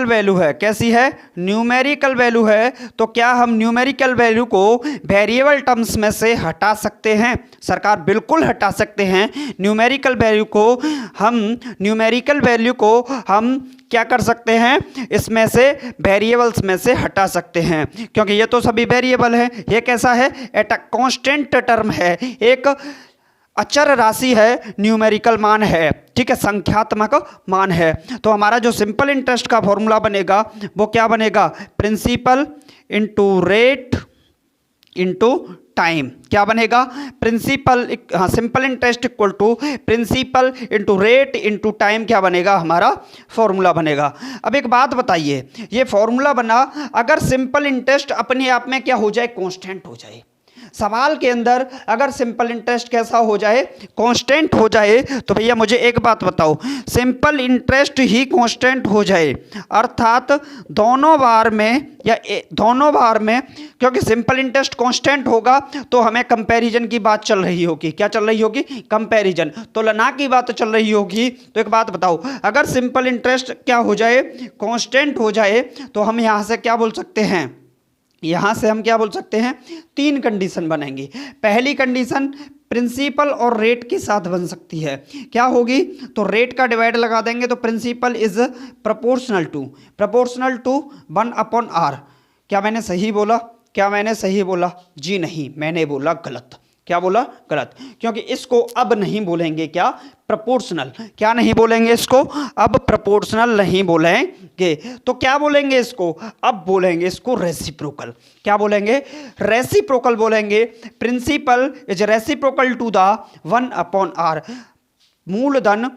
A: वैल्यू है। कैसी है, न्यूमेरिकल वैल्यू है। तो क्या हम न्यूमेरिकल वैल्यू को वेरिएबल टर्म्स में से हटा सकते हैं, सरकार बिल्कुल हटा सकते हैं। न्यूमेरिकल वैल्यू को हम क्या कर सकते हैं, इसमें से वेरिएबल्स में से हटा सकते हैं, क्योंकि ये तो सभी वेरिएबल है। ये कैसा है, एट अ कांस्टेंट टर्म है, एक अचर राशि है, न्यूमेरिकल मान है। ठीक है, संख्यात्मक मान है। तो हमारा जो सिंपल इंटरेस्ट का फॉर्मूला बनेगा वो क्या बनेगा, principal into rate into time. क्या बनेगा, प्रिंसिपल, हाँ, simple interest equal to principal into rate into time क्या बनेगा, हमारा फॉर्मूला बनेगा। अब एक बात बताइए, ये फॉर्मूला बना, अगर सिंपल इंटरेस्ट अपने आप में क्या हो जाए, कांस्टेंट हो जाए। सवाल के अंदर अगर सिंपल इंटरेस्ट कैसा हो जाए, कांस्टेंट हो जाए, तो भैया मुझे एक बात बताओ, सिंपल इंटरेस्ट ही कांस्टेंट हो जाए अर्थात दोनों बार में या दोनों बार में, क्योंकि सिंपल इंटरेस्ट कांस्टेंट होगा तो हमें कंपैरिजन की बात चल रही होगी। क्या चल रही होगी? कंपैरिजन। तो ना की बात चल रही होगी। तो एक बात बताओ, अगर सिंपल इंटरेस्ट क्या हो जाए, कांस्टेंट हो जाए, तो हम यहां से क्या बोल सकते हैं, यहां से हम क्या बोल सकते हैं, तीन कंडीशन बनेंगी। पहली कंडीशन प्रिंसिपल और रेट के साथ बन सकती है। क्या होगी? तो रेट का डिवाइड लगा देंगे तो principal is proportional to 1/r। क्या मैंने सही बोला? क्या मैंने सही बोला? जी नहीं, मैंने बोला गलत। क्या बोला? गलत। क्योंकि इसको अब नहीं बोलेंगे क्या, प्रोपोर्शनल। क्या नहीं बोलेंगे इसको? अब प्रोपोर्शनल नहीं बोलेंगे। तो क्या बोलेंगे इसको? अब बोलेंगे इसको रेसिप्रोकल। क्या बोलेंगे? रेसिप्रोकल बोलेंगे। Principal is reciprocal to the 1/r। मूलधन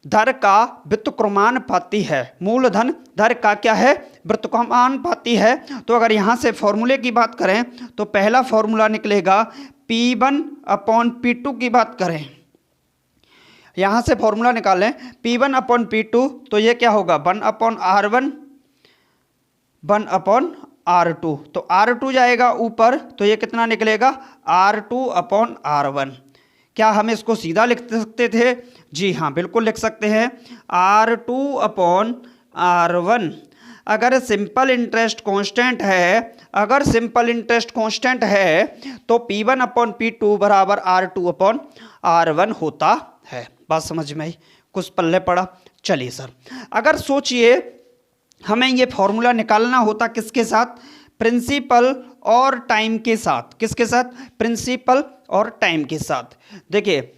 A: धर का व्युत्क्रमानुपाती है। मूलधन धर का क्या है? व्युत्क्रमानुपाती है। तो अगर यहां से फॉर्मूले की बात करें तो पहला फॉर्मूला निकलेगा P1/P2 की बात करें, यहां से फॉर्मूला निकालें P1/P2, तो ये क्या होगा? 1/R1 1/R2। तो R2 जाएगा ऊपर, तो ये कितना निकलेगा? R2/R1। क्या हम इसको सीधा लिख सकते थे? जी हाँ, बिल्कुल लिख सकते हैं, R2/R1। अगर सिंपल इंटरेस्ट कांस्टेंट है, अगर सिंपल इंटरेस्ट कांस्टेंट है तो P1/P2 बराबर R2/R1 होता है। बात समझ में आई? कुछ पल्ले पड़ा? चलिए सर, अगर सोचिए हमें ये फॉर्मूला निकालना होता किसके साथ? प्रिंसिपल और टाइम के साथ। किसके साथ? प्रिंसिपल और टाइम के साथ। देखिए,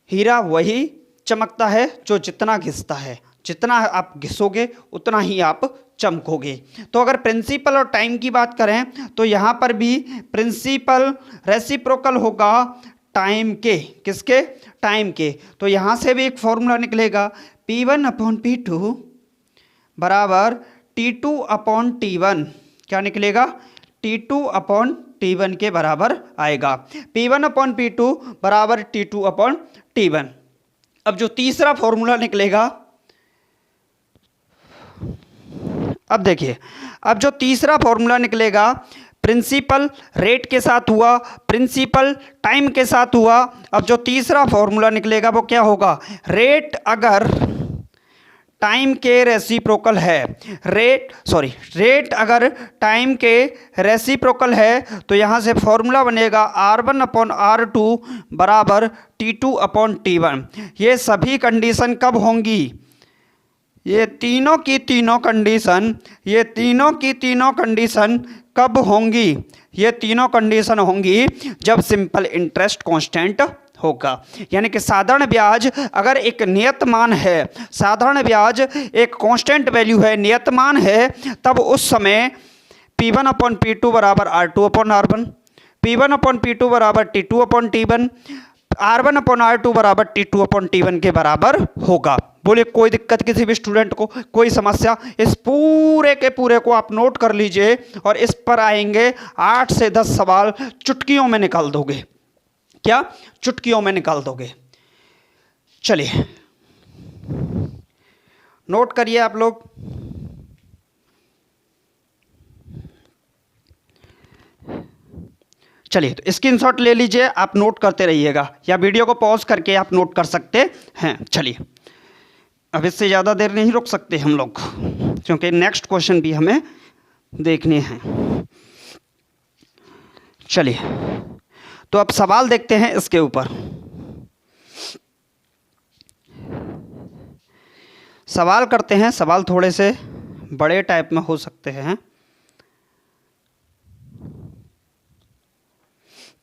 A: हीरा वही चमकता है जो जितना घिसता है। जितना आप घिसोगे उतना ही आप चमकोगे। तो अगर प्रिंसिपल और टाइम की बात करें तो यहाँ पर भी प्रिंसिपल रेसिप्रोकल होगा टाइम के। किसके? टाइम के। तो यहाँ से भी एक फॉर्मूला निकलेगा P1/P2 बराबर T2/T1। क्या निकलेगा? T2/T1 के बराबर आएगा। P1/P2 बराबर T2/T1। अब जो तीसरा फॉर्मूला निकलेगा, अब देखिए, अब जो तीसरा फॉर्मूला निकलेगा, प्रिंसिपल रेट के साथ हुआ, प्रिंसिपल टाइम के साथ हुआ। अब जो तीसरा फॉर्मूला निकलेगा वो क्या होगा? रेट अगर टाइम के रेसिप्रोकल है, रेट अगर टाइम के रेसिप्रोकल है तो यहाँ से फॉर्मूला बनेगा R1/R2 बराबर T2/T1। ये सभी कंडीशन कब होंगी? ये तीनों की तीनों कंडीशन, ये तीनों की तीनों कंडीशन कब होंगी? ये तीनों कंडीशन होंगी जब सिंपल इंटरेस्ट कांस्टेंट होगा। यानी कि साधारण ब्याज अगर एक नियत मान है, साधारण ब्याज एक कांस्टेंट वैल्यू है, नियत मान है, तब उस समय P1/P2 बराबर R2/R1, P1/P2 बराबर T2/T1, R1/R2 बराबर T2/T1 के बराबर होगा। बोले कोई दिक्कत किसी भी स्टूडेंट को, कोई समस्या? इस पूरे के पूरे को आप नोट कर लीजिए और इस पर आएंगे 8 से 10 सवाल, चुटकियों में निकाल दोगे। क्या? चुटकियों में निकाल दोगे। चलिए नोट करिए आप लोग। चलिए तो स्क्रीनशॉट ले लीजिए, आप नोट करते रहिएगा या वीडियो को पॉज करके आप नोट कर सकते हैं। चलिए, अब इससे ज़्यादा देर नहीं रुक सकते हम लोग, क्योंकि नेक्स्ट क्वेश्चन भी हमें देखने हैं। चलिए तो अब सवाल देखते हैं इसके ऊपर। सवाल करते हैं। सवाल थोड़े से बड़े टाइप में हो सकते हैं।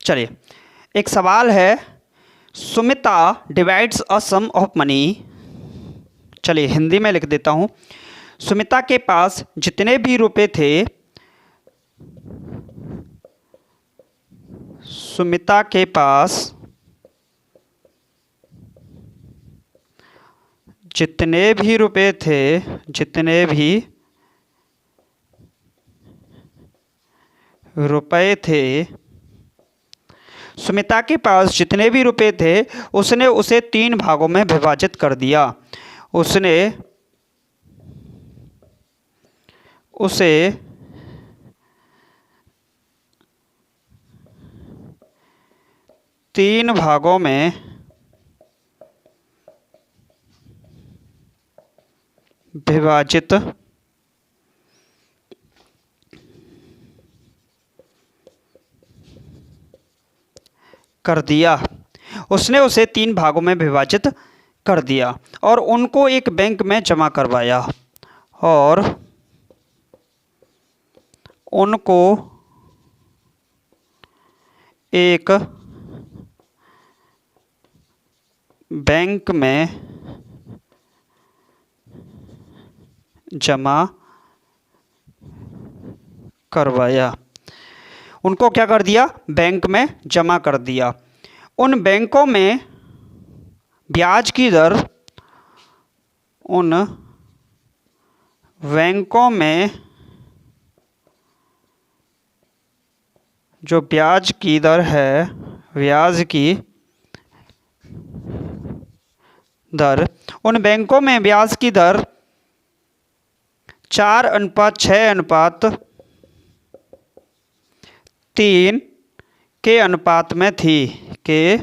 A: चलिए, एक सवाल है, Sumita divides a sum of money. चलिए हिंदी में लिख देता हूं। सुमिता के पास जितने भी रुपए थे, सुमिता के पास जितने भी रुपए थे, जितने भी रुपए थे, सुमिता के पास जितने भी रुपए थे उसने उसे 3 भागों में विभाजित कर दिया। उसने उसे 3 भागों में विभाजित कर दिया। उसने उसे 3 भागों में विभाजित कर दिया और उनको एक बैंक में जमा करवाया और उनको एक बैंक में जमा करवाया। उनको क्या कर दिया? बैंक में जमा कर दिया। उन बैंकों में ब्याज की दर, उन बैंकों में जो ब्याज की दर है, ब्याज की दर, उन बैंकों में ब्याज की दर 4:6:3 के अनुपात में थी, के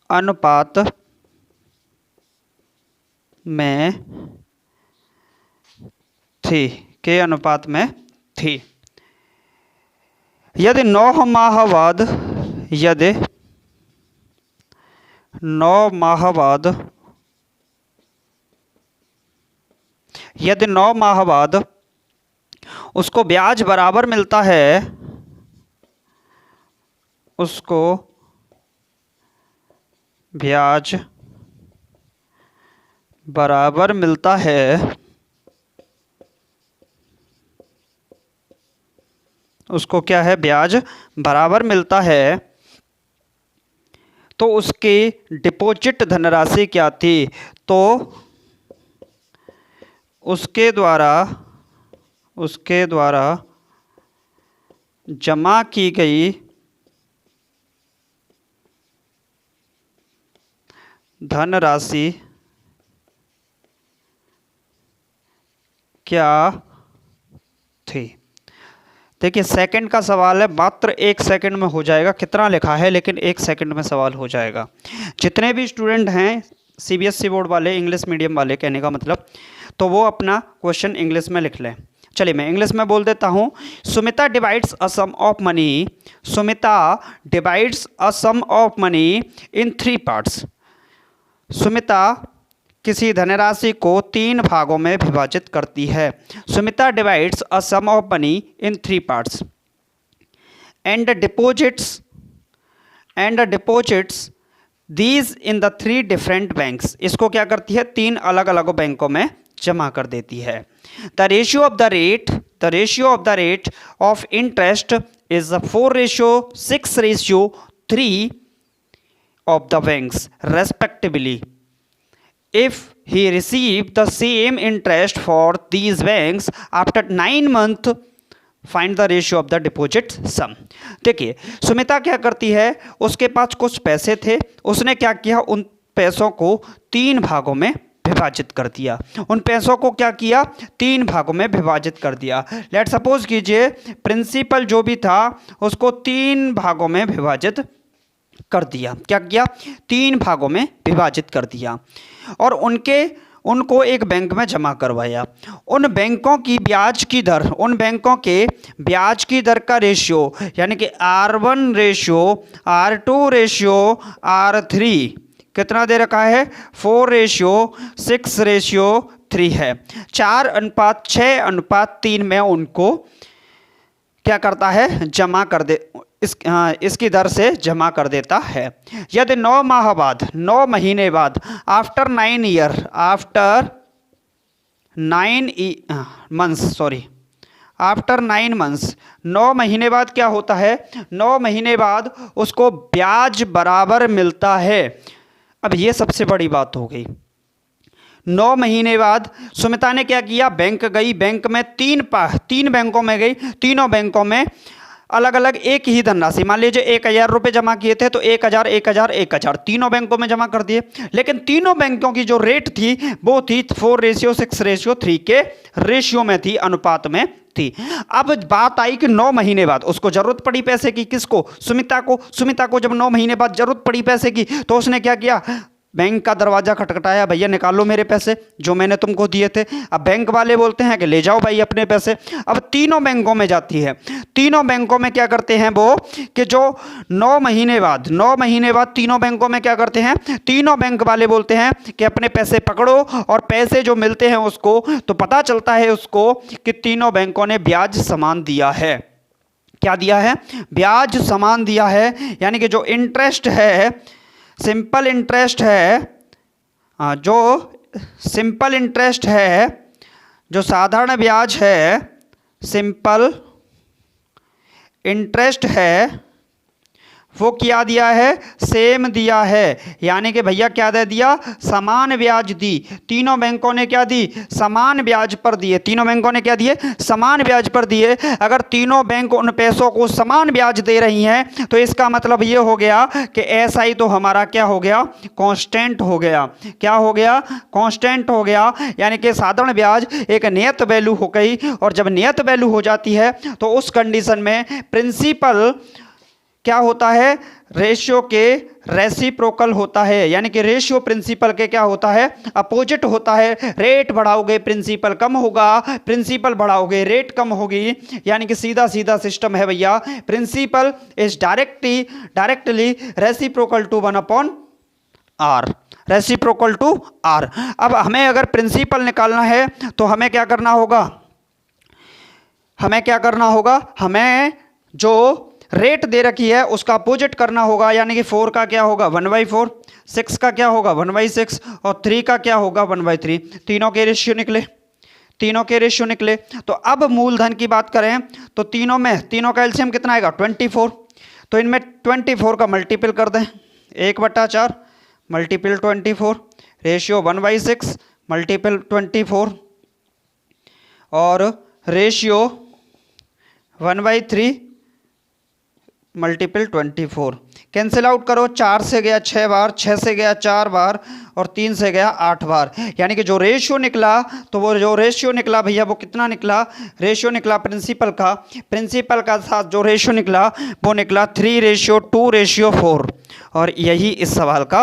A: अनुपात में थी, के अनुपात में थी। यदि 9 माह बाद, यदि 9 माह बाद, यदि 9 माह बाद उसको ब्याज बराबर मिलता है, उसको ब्याज बराबर मिलता है, उसको क्या है? ब्याज बराबर मिलता है, तो उसकी डिपॉजिट धनराशि क्या थी? तो उसके द्वारा जमा की गई धनराशि क्या थी? देखिए, सेकंड का सवाल है, मात्र 1 सेकंड में हो जाएगा। कितना लिखा है, लेकिन 1 सेकंड में सवाल हो जाएगा। जितने भी स्टूडेंट हैं सीबीएसई बोर्ड वाले, इंग्लिश मीडियम वाले, कहने का मतलब, तो वो अपना क्वेश्चन इंग्लिश में लिख लें। चलिए मैं इंग्लिश में बोल देता हूँ। Sumita divides a sum of money, Sumita divides a sum of money in 3 parts. Sumita किसी धनराशि को 3 भागों में विभाजित करती है। Sumita divides a sum of money in 3 parts and deposits these in the 3 different banks. इसको क्या करती है? 3 अलग अलग बैंकों में जमा कर देती है। The ratio of the rate of interest is 4:6:3 of the banks respectively. If he received the same interest for these banks after 9 months, find the ratio of the deposit sum. देखिए, सुमिता क्या करती है? उसके पास कुछ पैसे थे, उसने क्या किया? उन पैसों को 3 भागों में विभाजित कर दिया। उन पैसों को क्या किया? 3 भागों में विभाजित कर दिया। लेट सपोज कीजिए प्रिंसिपल जो भी था उसको 3 भागों में विभाजित कर दिया। क्या किया? 3 भागों में विभाजित कर दिया और उनको एक बैंक में जमा करवाया। उन बैंकों की ब्याज की दर, उन बैंकों के ब्याज की दर का रेशियो, यानी कि R1 ratio, R2 ratio, R3 कितना दे रखा है? 4:6:3 है। 4:6:3 में उनको क्या करता है? जमा कर दे, इसकी दर से जमा कर देता है। यदि 9 माह बाद, 9 महीने बाद, आफ्टर 9 मंथ्स, 9 महीने बाद क्या होता है? 9 महीने बाद उसको ब्याज बराबर मिलता है। अब ये सबसे बड़ी बात हो गई। 9 महीने बाद सुमिता ने क्या किया? बैंक गई, बैंक में 3 बैंकों में गई, तीनों बैंकों में अलग अलग एक ही धनराशि, मान लीजिए 1000 रुपये जमा किए थे तो 1000 1000 1000 तीनों बैंकों में जमा कर दिए, लेकिन तीनों बैंकों की जो रेट थी वो थी 4:6:3 के रेशियो में थी, अनुपात में थी। अब बात आई कि 9 महीने बाद उसको जरूरत पड़ी पैसे की, किसको? सुमिता को जब 9 महीने बाद जरूरत पड़ी पैसे की तो उसने क्या किया? बैंक का दरवाजा खटखटाया, भैया निकालो मेरे पैसे जो मैंने तुमको दिए थे। अब बैंक वाले बोलते हैं कि ले जाओ भाई अपने पैसे। अब तीनों बैंकों में जाती है, तीनों बैंकों में क्या करते हैं वो कि जो 9 महीने बाद तीनों बैंकों में क्या करते हैं? तीनों बैंक वाले बोलते हैं कि अपने पैसे पकड़ो, और पैसे जो मिलते हैं उसको, तो पता चलता है उसको कि तीनों बैंकों ने ब्याज समान दिया है। क्या दिया है? ब्याज समान दिया है, यानी कि जो इंटरेस्ट है, सिंपल इंटरेस्ट है, जो सिंपल इंटरेस्ट है, जो साधारण ब्याज है, सिंपल इंटरेस्ट है, वो क्या दिया है? सेम दिया है। यानी कि भैया क्या दे दिया? समान ब्याज दी। तीनों बैंकों ने क्या दी? समान ब्याज पर दिए। तीनों बैंकों ने क्या दिए? समान ब्याज पर दिए। अगर तीनों बैंक उन पैसों को समान ब्याज दे रही हैं तो इसका मतलब ये हो गया कि एसआई तो हमारा क्या हो गया? कांस्टेंट हो गया। क्या हो गया? कांस्टेंट हो गया। यानी कि साधारण ब्याज एक नियत वैल्यू हो गई, और जब नियत वैल्यू हो जाती है तो उस कंडीशन में प्रिंसिपल क्या होता है? रेशियो के रेसिप्रोकल होता है। यानी कि रेशियो प्रिंसिपल के क्या होता है? अपोजिट होता है। रेट बढ़ाओगे प्रिंसिपल कम होगा, प्रिंसिपल बढ़ाओगे रेट कम होगी। यानी कि सीधा सीधा सिस्टम है भैया। Principal is directly reciprocal to 1/r, reciprocal to r। अब हमें अगर प्रिंसिपल निकालना है तो हमें क्या करना होगा? हमें जो रेट दे रखी है उसका अपोजिट करना होगा। यानी कि 4 का क्या होगा? 1/4, 6 का क्या होगा? 1/6, और 3 का क्या होगा? 1/3। तीनों के रेशियो निकले। तो अब मूलधन की बात करें तो तीनों का एलसीएम कितना आएगा? 24। तो इनमें 24 का मल्टीपल कर दें, 1/4 मल्टीपल 24, रेशियो 1/6 मल्टीपल 24, और रेशियो 1/3 मल्टीपल 24। कैंसिल आउट करो, 4 से गया 6 बार, 6 से गया 4 बार, और 3 से गया 8 बार। यानी कि जो रेशियो निकला, तो वो जो रेशियो निकला भैया वो कितना निकला? रेशियो निकला प्रिंसिपल का साथ जो रेशियो निकला वो निकला 3:2:4। और यही इस सवाल का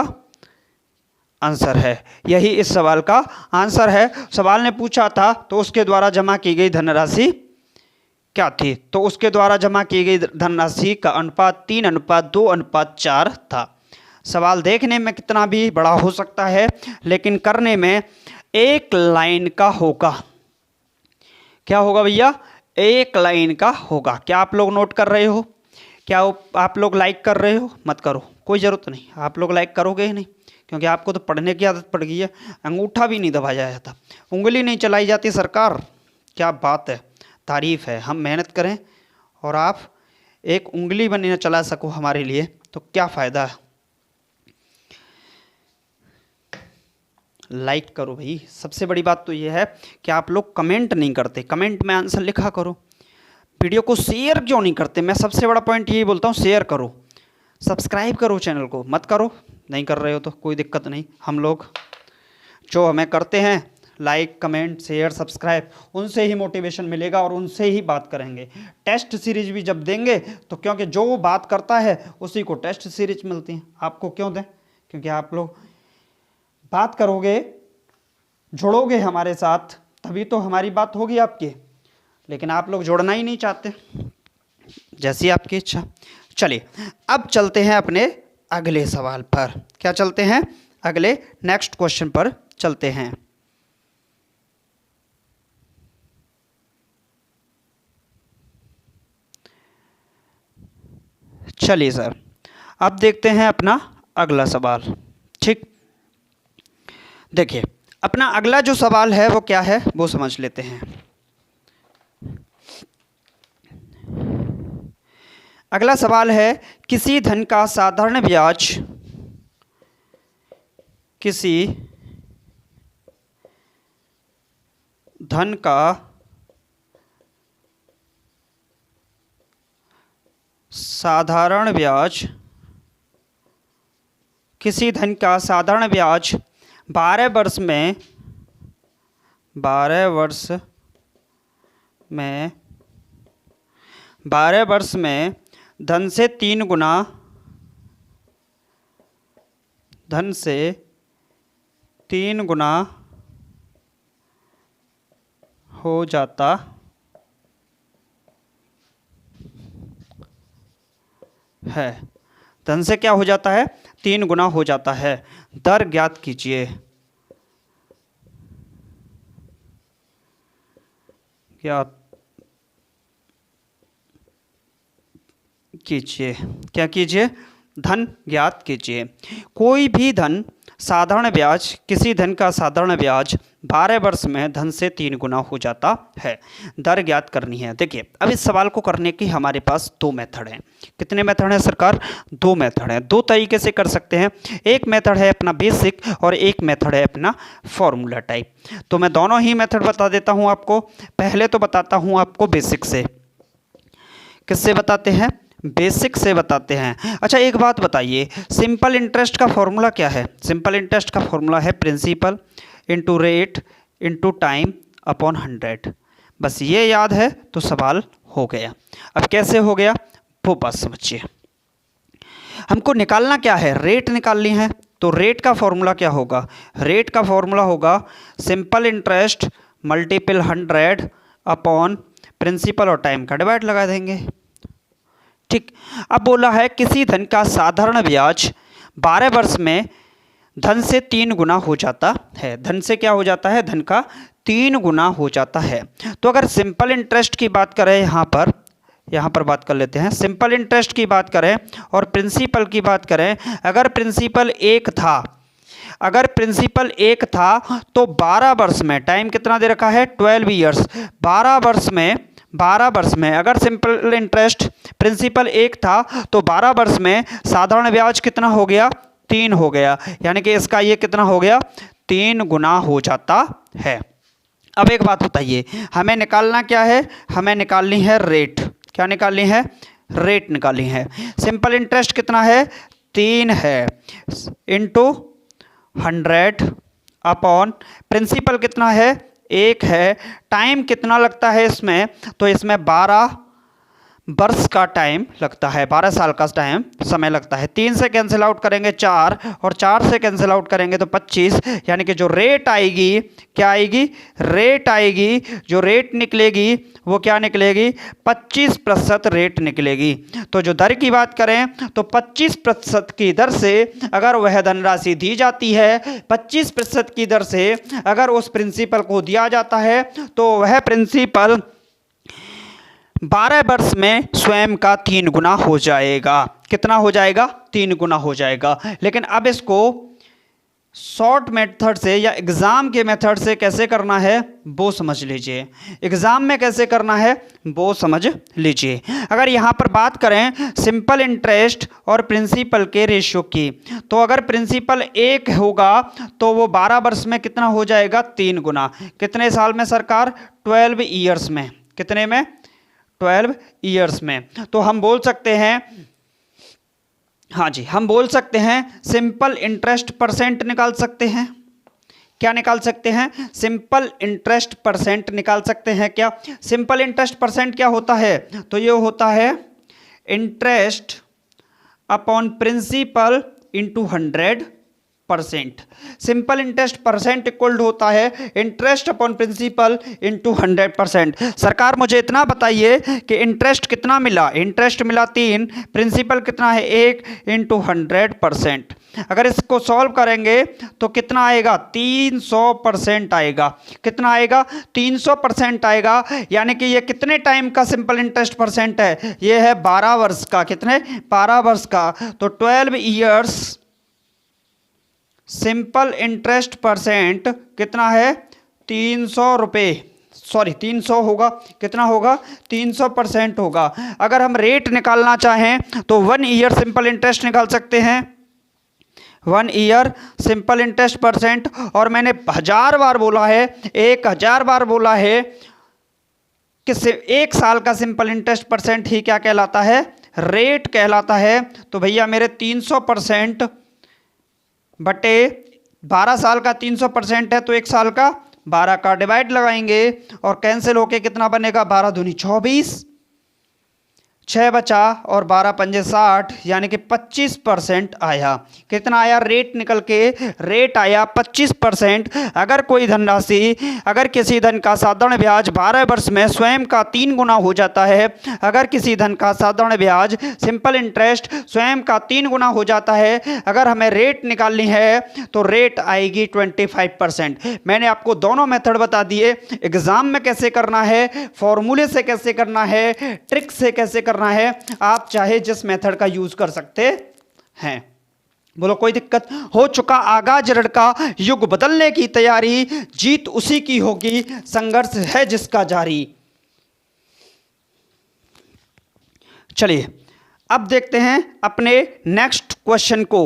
A: आंसर है। सवाल ने पूछा था तो उसके द्वारा जमा की गई धनराशि क्या थी? तो उसके द्वारा जमा की गई धनराशि का अनुपात 3:2:4 था। सवाल देखने में कितना भी बड़ा हो सकता है, लेकिन करने में एक लाइन का होगा। क्या होगा भैया? एक लाइन का होगा। क्या आप लोग नोट कर रहे हो? क्या आप लोग लाइक कर रहे हो? मत करो, कोई ज़रूरत नहीं। आप लोग लाइक करोगे ही नहीं, क्योंकि आपको तो पढ़ने की आदत पड़ गई है। अंगूठा भी नहीं दबाया जाता, उंगली नहीं चलाई जाती। सरकार क्या बात है, तारीफ है। हम मेहनत करें और आप एक उंगली भी नहीं चला सको हमारे लिए, तो क्या फ़ायदा है? लाइक करो भाई। सबसे बड़ी बात तो ये है कि आप लोग कमेंट नहीं करते, कमेंट में आंसर लिखा करो। वीडियो को शेयर क्यों नहीं करते? मैं सबसे बड़ा पॉइंट यही बोलता हूँ, शेयर करो, सब्सक्राइब करो चैनल को। मत करो, नहीं कर रहे हो तो कोई दिक्कत नहीं। हम लोग जो हमें करते हैं, लाइक कमेंट शेयर सब्सक्राइब, उनसे ही मोटिवेशन मिलेगा और उनसे ही बात करेंगे। टेस्ट सीरीज भी जब देंगे तो क्योंकि जो बात करता है उसी को टेस्ट सीरीज मिलती है। आपको क्यों दें? क्योंकि आप लोग बात करोगे, जुड़ोगे हमारे साथ, तभी तो हमारी बात होगी आपकी। लेकिन आप लोग जुड़ना ही नहीं चाहते, जैसी आपकी इच्छा। चलिए अब चलते हैं अपने अगले सवाल पर। क्या चलते हैं? अगले नेक्स्ट क्वेश्चन पर चलते हैं। चलिए सर, अब देखते हैं अपना अगला सवाल। ठीक, देखिए अपना अगला जो सवाल है वो क्या है वो समझ लेते हैं। अगला सवाल है, किसी धन का साधारण ब्याज किसी धन का साधारण ब्याज, किसी धन का साधारण ब्याज 12 वर्ष में 12 वर्ष में धन से 3 गुना हो जाता है। धन से क्या हो जाता है? 3 गुना हो जाता है। दर ज्ञात कीजिए। क्या कीजिए? धन ज्ञात कीजिए। कोई भी धन साधारण ब्याज, किसी धन का साधारण ब्याज 12 वर्ष में धन से 3 गुना हो जाता है। दर ज्ञात करनी है। देखिए, अब इस सवाल को करने की हमारे पास 2 मेथड हैं। कितने मेथड हैं सरकार? 2 मेथड हैं। 2 तरीके से कर सकते हैं। एक मेथड है अपना बेसिक और एक मेथड है अपना फॉर्मूला टाइप। तो मैं दोनों ही मेथड बता देता हूं आपको। पहले तो बताता हूं आपको बेसिक से। किससे बताते हैं? बेसिक से बताते हैं। अच्छा, एक बात बताइए, सिंपल इंटरेस्ट का फॉर्मूला क्या है? सिंपल इंटरेस्ट का फॉर्मूला है principal into rate into time upon 100। बस ये याद है तो सवाल हो गया। अब कैसे हो गया वो बात समझिए। हमको निकालना क्या है? रेट निकालनी है। तो रेट का फॉर्मूला क्या होगा? रेट का फॉर्मूला होगा simple interest multiple 100 upon principal और टाइम का डिवाइड लगा देंगे। ठीक। अब बोला है किसी धन का साधारण ब्याज 12 वर्ष में धन से 3 गुना हो जाता है। धन से क्या हो जाता है? धन का 3 गुना हो जाता है। तो अगर सिंपल इंटरेस्ट की बात करें, यहाँ पर बात कर लेते हैं। सिंपल इंटरेस्ट की बात करें और प्रिंसिपल की बात करें। अगर प्रिंसिपल 1 था तो 12 वर्ष में, टाइम कितना दे रखा है? 12 ईयर्स। 12 वर्ष में अगर सिंपल इंटरेस्ट प्रिंसिपल 1 था तो 12 वर्ष में साधारण ब्याज कितना हो गया? 3 हो गया। यानी कि इसका ये कितना हो गया? 3 गुना हो जाता है। अब एक बात बताइए, हमें निकालना क्या है? हमें निकालनी है रेट। क्या निकालनी है? रेट निकालनी है। सिंपल इंटरेस्ट कितना है? 3 है इंटू 100 अपॉन प्रिंसिपल कितना है? 1 है। टाइम कितना लगता है इसमें? तो इसमें 12 वर्ष का टाइम लगता है, 12 साल का टाइम समय लगता है। 3 से कैंसिल आउट करेंगे 4 और 4 से कैंसिल आउट करेंगे तो 25। यानी कि जो रेट आएगी, क्या आएगी? रेट आएगी। जो रेट निकलेगी वो क्या निकलेगी? 25% रेट निकलेगी। तो जो दर की बात करें तो 25% की दर से अगर वह धनराशि दी जाती है, 25% की दर से अगर उस प्रिंसिपल को दिया जाता है तो वह प्रिंसिपल 12 वर्ष में स्वयं का 3 गुना हो जाएगा। कितना हो जाएगा? 3 गुना हो जाएगा। लेकिन अब इसको शॉर्ट मेथड से या एग्जाम के मेथड से कैसे करना है वो समझ लीजिए। एग्जाम में कैसे करना है वो समझ लीजिए। अगर यहाँ पर बात करें सिंपल इंटरेस्ट और प्रिंसिपल के रेशियो की, तो अगर प्रिंसिपल 1 होगा तो वो 12 वर्ष में कितना हो जाएगा? 3 गुना। कितने साल में सरकार? 12 ईयर्स में। कितने में? 12 ईयर्स में। तो हम बोल सकते हैं, हाँ जी, हम बोल सकते हैं सिंपल इंटरेस्ट परसेंट निकाल सकते हैं। क्या निकाल सकते हैं? सिंपल इंटरेस्ट परसेंट निकाल सकते हैं। क्या सिंपल इंटरेस्ट परसेंट क्या होता है? तो ये होता है interest upon principal into 100%। Simple interest percent equal होता है इंटरेस्ट अपॉन प्रिंसिपल इंटू 100%। सरकार मुझे इतना बताइए कि इंटरेस्ट कितना मिला? इंटरेस्ट मिला 3, प्रिंसिपल कितना है? 1 इंटू 100%। अगर इसको सॉल्व करेंगे तो कितना आएगा? 300% आएगा। कितना आएगा? 300% आएगा। यानी कि ये कितने टाइम का सिंपल इंटरेस्ट परसेंट है? ये है 12 वर्ष का। कितने? 12 वर्ष का। तो 12 ईयर्स सिंपल इंटरेस्ट परसेंट कितना है? 300 रुपये, सॉरी 300 होगा। कितना होगा? 300% होगा। अगर हम रेट निकालना चाहें तो 1 ईयर सिंपल इंटरेस्ट निकाल सकते हैं। 1 ईयर सिंपल इंटरेस्ट परसेंट। और मैंने 1000 बार बोला है, 1000 बार बोला है कि 1 साल का सिंपल इंटरेस्ट परसेंट ही क्या कहलाता है? रेट कहलाता है। तो भैया मेरे 300% बटे 12 साल का 300% है तो 1 साल का 12 का डिवाइड लगाएंगे और कैंसिल होके कितना बनेगा, 12 दूनी 24, 6 बचा और 12 पंजे 60, यानी कि 25% आया। कितना आया रेट निकल के, रेट आया 25%। अगर कोई धनराशि, अगर किसी धन का साधारण ब्याज 12 वर्ष में स्वयं का 3 गुना हो जाता है, अगर किसी धन का साधारण ब्याज सिंपल इंटरेस्ट स्वयं का 3 गुना हो जाता है, अगर हमें रेट निकालनी है तो रेट आएगी 25%। मैंने आपको दोनों मेथड बता दिए, एग्जाम में कैसे करना है, फॉर्मूले से कैसे करना है, ट्रिक से कैसे करना है। आप चाहे जिस मेथड का यूज कर सकते हैं। बोलो कोई दिक्कत? हो चुका आगाज लड़का, युग बदलने की तैयारी, जीत उसी की होगी, संघर्ष है जिसका जारी। चलिए अब देखते हैं अपने नेक्स्ट क्वेश्चन को।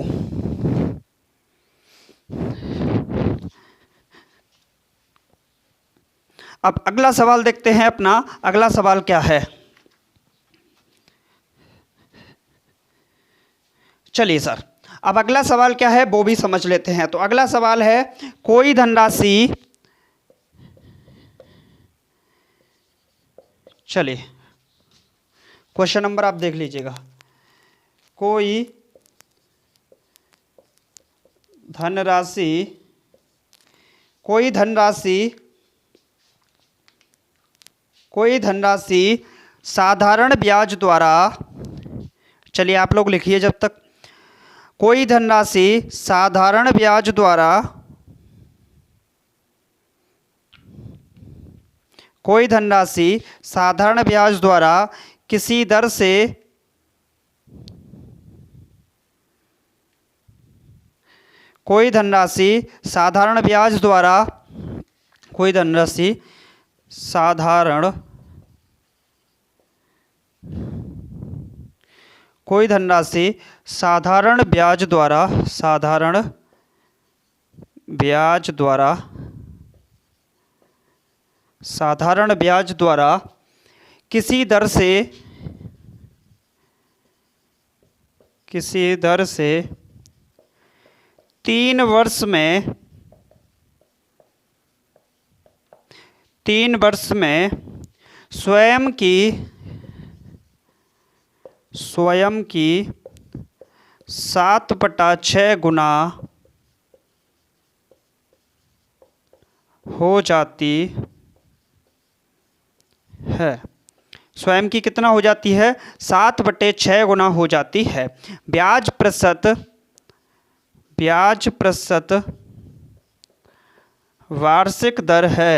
A: अब अगला सवाल देखते हैं अपना। अगला सवाल क्या है, चलिए सर अब अगला सवाल क्या है वो भी समझ लेते हैं। तो अगला सवाल है, कोई धनराशि, चलिए क्वेश्चन नंबर आप देख लीजिएगा। कोई धनराशि, कोई धनराशि, कोई धनराशि साधारण ब्याज द्वारा, चलिए आप लोग लिखिए जब तक। कोई धनराशि साधारण ब्याज द्वारा, कोई धनराशि साधारण ब्याज द्वारा किसी दर से, कोई धनराशि साधारण ब्याज द्वारा, कोई धनराशि साधारण, कोई धनराशि साधारण ब्याज द्वारा, साधारण ब्याज द्वारा, साधारण ब्याज द्वारा किसी दर से, किसी दर से 3 वर्ष में, 3 वर्ष में स्वयं की, स्वयं की 7/6 गुना हो जाती है। स्वयं की कितना हो जाती है, 7/6 गुना हो जाती है। ब्याज प्रतिशत, ब्याज प्रतिशत वार्षिक दर है,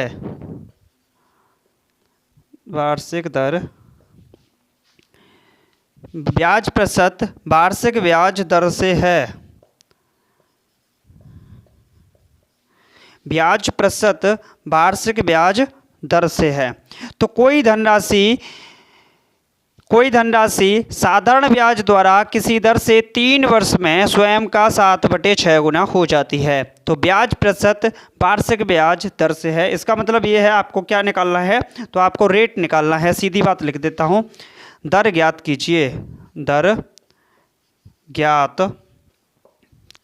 A: वार्षिक दर, ब्याज प्रतिशत वार्षिक ब्याज दर से है, ब्याज प्रतिशत वार्षिक ब्याज दर से है। तो कोई धनराशि, कोई धनराशि साधारण ब्याज द्वारा किसी दर से 3 वर्ष में स्वयं का 7/6 गुना हो जाती है। तो ब्याज प्रतिशत वार्षिक ब्याज दर से है। इसका मतलब ये है आपको क्या निकालना है, तो आपको रेट निकालना है। सीधी बात लिख देता हूँ, दर ज्ञात कीजिए, दर ज्ञात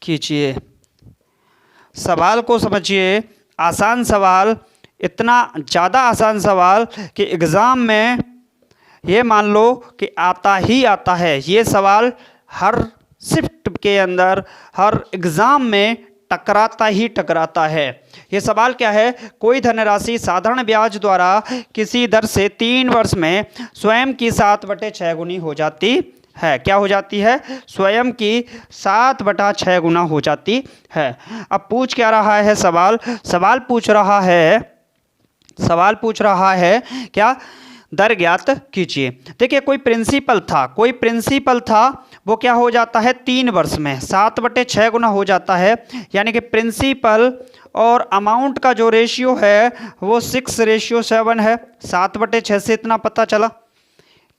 A: कीजिए। सवाल को समझिए, आसान सवाल, इतना ज़्यादा आसान सवाल कि एग्ज़ाम में ये मान लो कि आता ही आता है। ये सवाल हर शिफ्ट के अंदर, हर एग्ज़ाम में टकराता ही टकराता है। ये सवाल क्या है, कोई धनराशि साधारण ब्याज द्वारा किसी दर से 3 वर्ष में स्वयं की 7/6 गुनी हो जाती है। क्या हो जाती है, स्वयं की 7/6 गुना हो जाती है। अब पूछ क्या रहा है सवाल, सवाल पूछ रहा है, सवाल पूछ रहा है क्या, दर ज्ञात कीजिए। देखिए कोई प्रिंसिपल था, कोई प्रिंसिपल था, वो क्या हो जाता है 3 वर्ष में 7/6 गुना हो जाता है। यानी कि प्रिंसिपल और अमाउंट का जो रेशियो है वो 6:7 है। 7/6 से इतना पता चला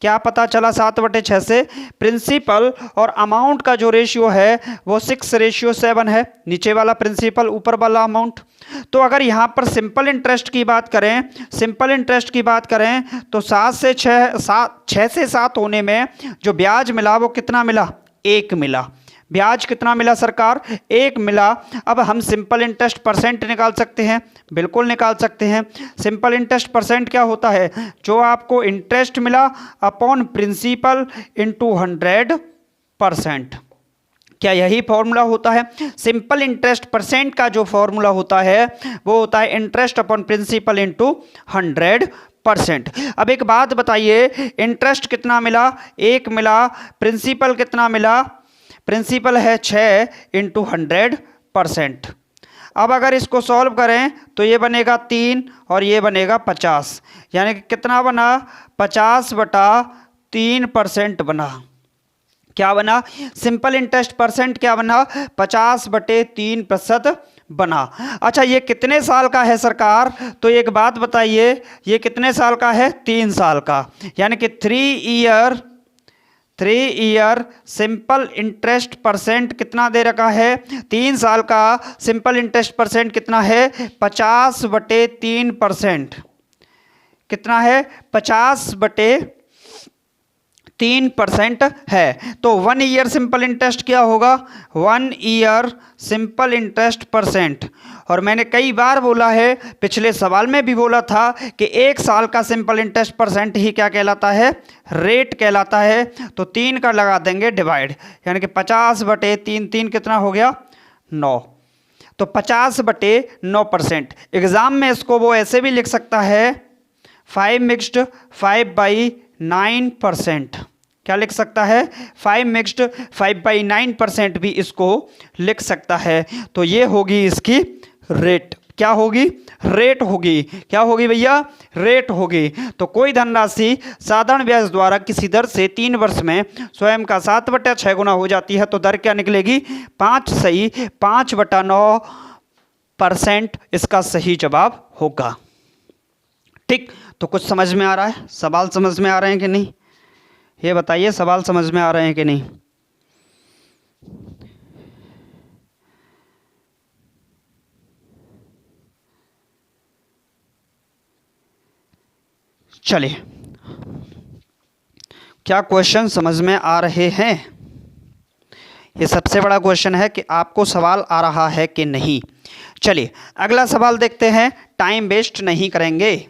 A: क्या पता चला 7/6 से प्रिंसिपल और अमाउंट का जो रेशियो है वो 6:7 है, नीचे वाला प्रिंसिपल ऊपर वाला अमाउंट। तो अगर यहाँ पर सिंपल इंटरेस्ट की बात करें, सिंपल इंटरेस्ट की बात करें तो 6 से 7 होने में जो ब्याज मिला वो कितना मिला, 1 मिला। ब्याज कितना मिला सरकार, 1 मिला। अब हम सिंपल इंटरेस्ट परसेंट निकाल सकते हैं, बिल्कुल निकाल सकते हैं। सिंपल इंटरेस्ट परसेंट क्या होता है, जो आपको इंटरेस्ट मिला अपॉन प्रिंसिपल इंटू 100%। क्या यही फॉर्मूला होता है? सिंपल इंटरेस्ट परसेंट का जो फॉर्मूला होता है वो होता है इंटरेस्ट अपॉन प्रिंसिपल इंटू 100%। अब एक बात बताइए, इंटरेस्ट कितना मिला, 1 मिला। प्रिंसिपल कितना मिला, प्रिंसिपल है 6 इंटू 100%। अब अगर इसको सॉल्व करें तो ये बनेगा 3 और ये बनेगा 50, यानी कि कितना बना, 50/3% बना। क्या बना, सिंपल इंटरेस्ट परसेंट क्या बना, 50/3% बना। अच्छा, ये कितने साल का है सरकार, तो एक बात बताइए, ये कितने साल का है, 3 साल का, यानी कि 3 ईयर सिंपल इंटरेस्ट परसेंट कितना दे रखा है, 3 साल का सिंपल इंटरेस्ट परसेंट कितना है, 50/3%। कितना है, 50/3% है। तो 1 ईयर सिंपल इंटरेस्ट क्या होगा, 1 ईयर सिंपल इंटरेस्ट परसेंट। और मैंने कई बार बोला है, पिछले सवाल में भी बोला था कि 1 साल का सिंपल इंटरेस्ट परसेंट ही क्या कहलाता है, रेट कहलाता है। तो 3 का लगा देंगे डिवाइड, यानी कि 50/3, 3 कितना हो गया, 9। तो 50/9%। एग्जाम में इसको वो ऐसे भी लिख सकता है 5 मिक्स्ड 5/9%। क्या लिख सकता है, 5 मिक्स्ड 5/9% भी इसको लिख सकता है। तो ये होगी इसकी रेट। क्या होगी, रेट होगी। क्या होगी भैया, रेट होगी। तो कोई धनराशि साधारण ब्याज द्वारा किसी दर से 3 वर्ष में स्वयं का 7/6 गुना हो जाती है तो दर क्या निकलेगी, 5 सही, 5/9% इसका सही जवाब होगा। ठीक, तो कुछ समझ में आ रहा है, सवाल समझ में आ रहे हैं कि नहीं, ये बताइए, सवाल समझ में आ रहे हैं कि नहीं। चलिए, क्या क्वेश्चन समझ में आ रहे हैं? ये सबसे बड़ा क्वेश्चन है कि आपको सवाल आ रहा है कि नहीं। चलिए अगला सवाल देखते हैं। टाइम वेस्ट नहीं करेंगे,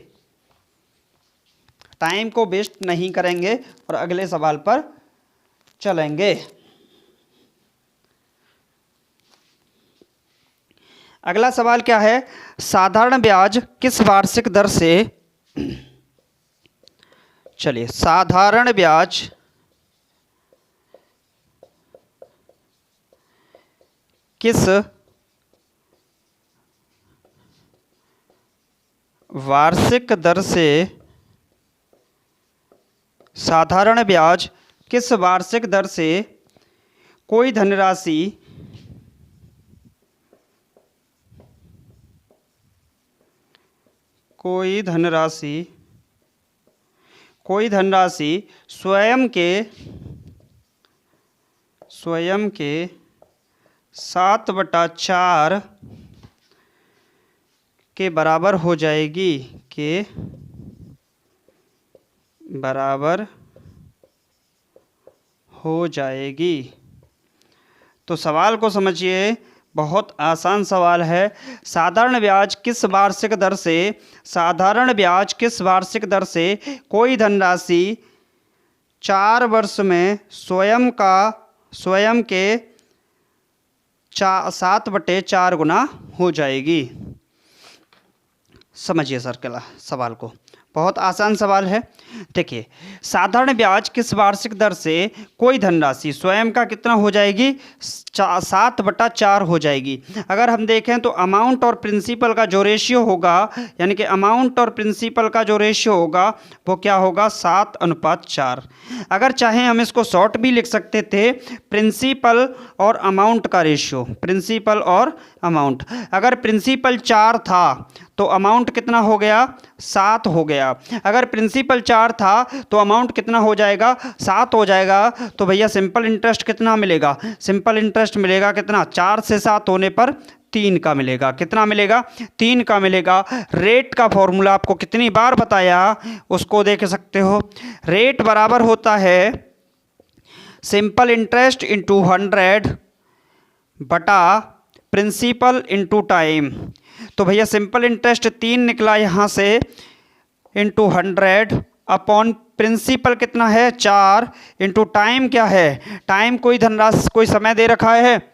A: टाइम को वेस्ट नहीं करेंगे और अगले सवाल पर चलेंगे। अगला सवाल क्या है, साधारण ब्याज किस वार्षिक दर से, चलिए साधारण ब्याज किस वार्षिक दर से, साधारण ब्याज किस वार्षिक दर से कोई धनराशि स्वयं के 7/4 के बराबर हो जाएगी, के बराबर हो जाएगी। तो सवाल को समझिए, बहुत आसान सवाल है। साधारण ब्याज किस वार्षिक दर से, साधारण ब्याज किस वार्षिक दर से कोई धनराशि 4 वर्ष में स्वयं के 7/4 गुना हो जाएगी। समझिए सर के सवाल को, बहुत आसान सवाल है। देखिए, साधारण ब्याज किस वार्षिक दर से कोई धनराशि स्वयं का कितना हो जाएगी, 7/4 हो जाएगी। अगर हम देखें तो अमाउंट और प्रिंसिपल का जो रेशियो होगा, यानी कि अमाउंट और प्रिंसिपल का जो रेशियो होगा वो क्या होगा, 7:4। अगर चाहें हम इसको शॉर्ट भी लिख सकते थे, प्रिंसिपल और अमाउंट का रेशियो, प्रिंसिपल और अमाउंट। अगर प्रिंसिपल 4 था तो अमाउंट कितना हो गया, 7 हो गया। गया। अगर प्रिंसिपल 4 था तो अमाउंट कितना हो जाएगा, 7 हो जाएगा। तो भैया सिंपल इंटरेस्ट कितना मिलेगा, सिंपल इंटरेस्ट मिलेगा कितना, 4 से 7 होने पर 3 का मिलेगा। कितना मिलेगा, 3 का मिलेगा। रेट का फॉर्मूला आपको कितनी बार बताया उसको देख सकते हो। रेट बराबर होता है सिंपल इंटरेस्ट इंटू 100 बटा प्रिंसिपल इंटू टाइम। तो भैया सिंपल इंटरेस्ट 3 निकला यहाँ से इंटू 100 अपॉन प्रिंसिपल कितना है 4 इंटू टाइम क्या है, टाइम कोई धनराशि कोई समय दे रखा है,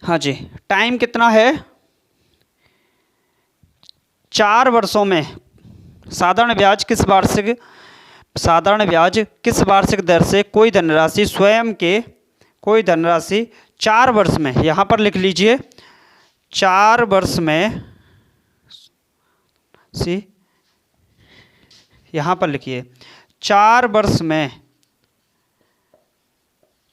A: हाँ जी टाइम कितना है 4 वर्षों में। साधारण ब्याज किस वार्षिक, साधारण ब्याज किस वार्षिक दर से कोई धनराशि स्वयं के, कोई धनराशि 4 वर्ष में, यहाँ पर लिख लीजिए 4 वर्ष में, यहाँ पर लिखिए 4 वर्ष में,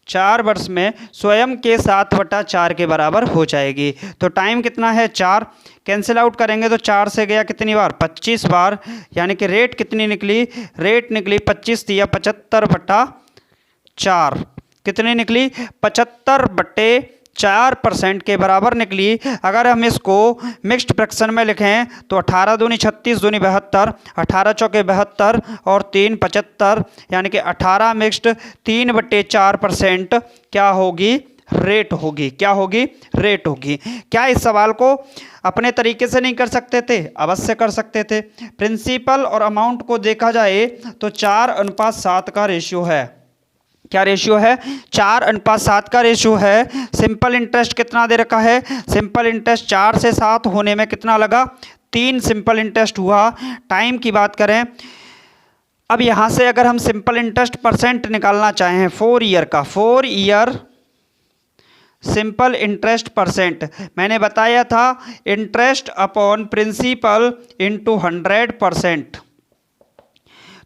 A: 4 वर्ष में स्वयं के 7/4 के बराबर हो जाएगी। तो टाइम कितना है 4, कैंसिल आउट करेंगे तो 4 से गया कितनी बार, 25 बार। यानी कि रेट कितनी निकली, रेट निकली 25 या 75/4, कितनी निकली 75/4% के बराबर निकली। अगर हम इसको मिक्स्ड फ्रैक्शन में लिखें तो 18 दूनी 36 दूनी 72, 18 चौके 72 और 3 75, यानी कि 18 मिक्स्ड 3/4% क्या होगी, रेट होगी। क्या होगी, रेट होगी। क्या इस सवाल को अपने तरीके से नहीं कर सकते थे, अवश्य कर सकते थे। प्रिंसिपल और अमाउंट को देखा जाए तो 4:7 का रेशियो है। क्या रेशियो है, 4:7 का रेशियो है। सिंपल इंटरेस्ट कितना दे रखा है, सिंपल इंटरेस्ट 4 से 7 होने में कितना लगा, 3 सिंपल इंटरेस्ट हुआ। टाइम की बात करें, अब यहाँ से अगर हम सिंपल इंटरेस्ट परसेंट निकालना चाहें 4 ईयर का, 4 ईयर सिंपल इंटरेस्ट परसेंट, मैंने बताया था इंटरेस्ट अपॉन प्रिंसिपल इंटू 100%।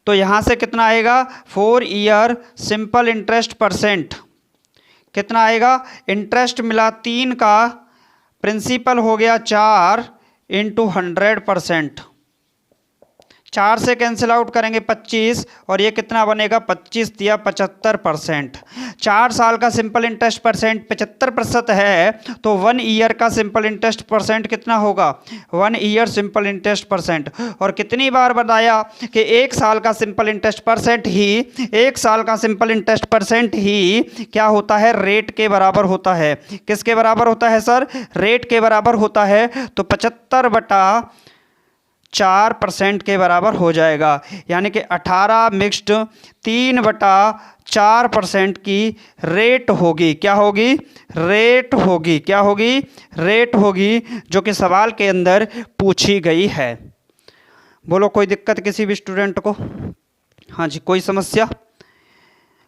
A: तो यहाँ से कितना आएगा 4 ईयर सिंपल इंटरेस्ट परसेंट, कितना आएगा, इंटरेस्ट मिला 3 का, प्रिंसिपल हो गया 4 इंटू 100%। 4 से कैंसिल आउट करेंगे 25 और ये कितना बनेगा 25 या 75%। 4 साल का सिंपल इंटरेस्ट परसेंट 75% है तो 1 ईयर का सिंपल इंटरेस्ट परसेंट कितना होगा, 1 ईयर सिंपल इंटरेस्ट परसेंट। और कितनी बार बताया कि 1 साल का सिंपल इंटरेस्ट परसेंट ही, 1 साल का सिंपल इंटरेस्ट परसेंट ही क्या होता है, रेट के बराबर होता है। किसके बराबर होता है सर, रेट के बराबर होता है। तो 75/4% के बराबर हो जाएगा। यानी कि 18 मिक्स्ड 3/4% की रेट होगी। क्या होगी, रेट होगी। क्या होगी, रेट होगी, जो कि सवाल के अंदर पूछी गई है। बोलो कोई दिक्कत किसी भी स्टूडेंट को, हाँ जी कोई समस्या,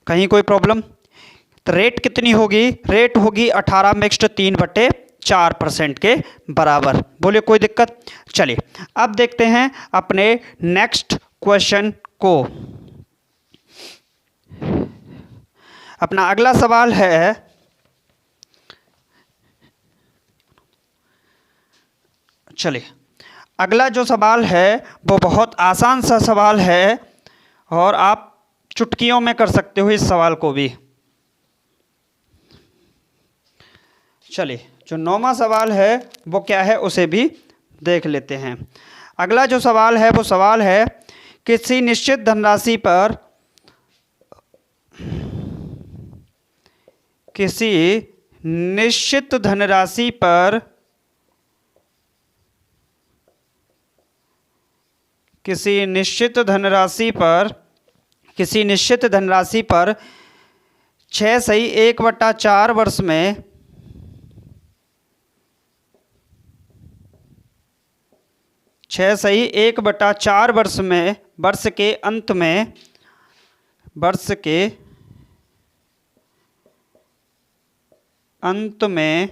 A: कहीं कोई प्रॉब्लम। तो रेट कितनी होगी, रेट होगी 18 मिक्स्ड 3/4% के बराबर। बोलिए कोई दिक्कत। चलिए अब देखते हैं अपने नेक्स्ट क्वेश्चन को। अपना अगला सवाल है, चलिए अगला जो सवाल है वो बहुत आसान सा सवाल है और आप चुटकियों में कर सकते हो इस सवाल को भी। चलिए जो 9वां सवाल है वो क्या है उसे भी देख लेते हैं। अगला जो सवाल है वो सवाल है किसी निश्चित धनराशि पर, किसी निश्चित धनराशि पर, किसी निश्चित धनराशि पर, किसी निश्चित धनराशि पर 6/1/4 वर्ष में 6/1/4 वर्ष में, वर्ष के अंत में, वर्ष के अंत में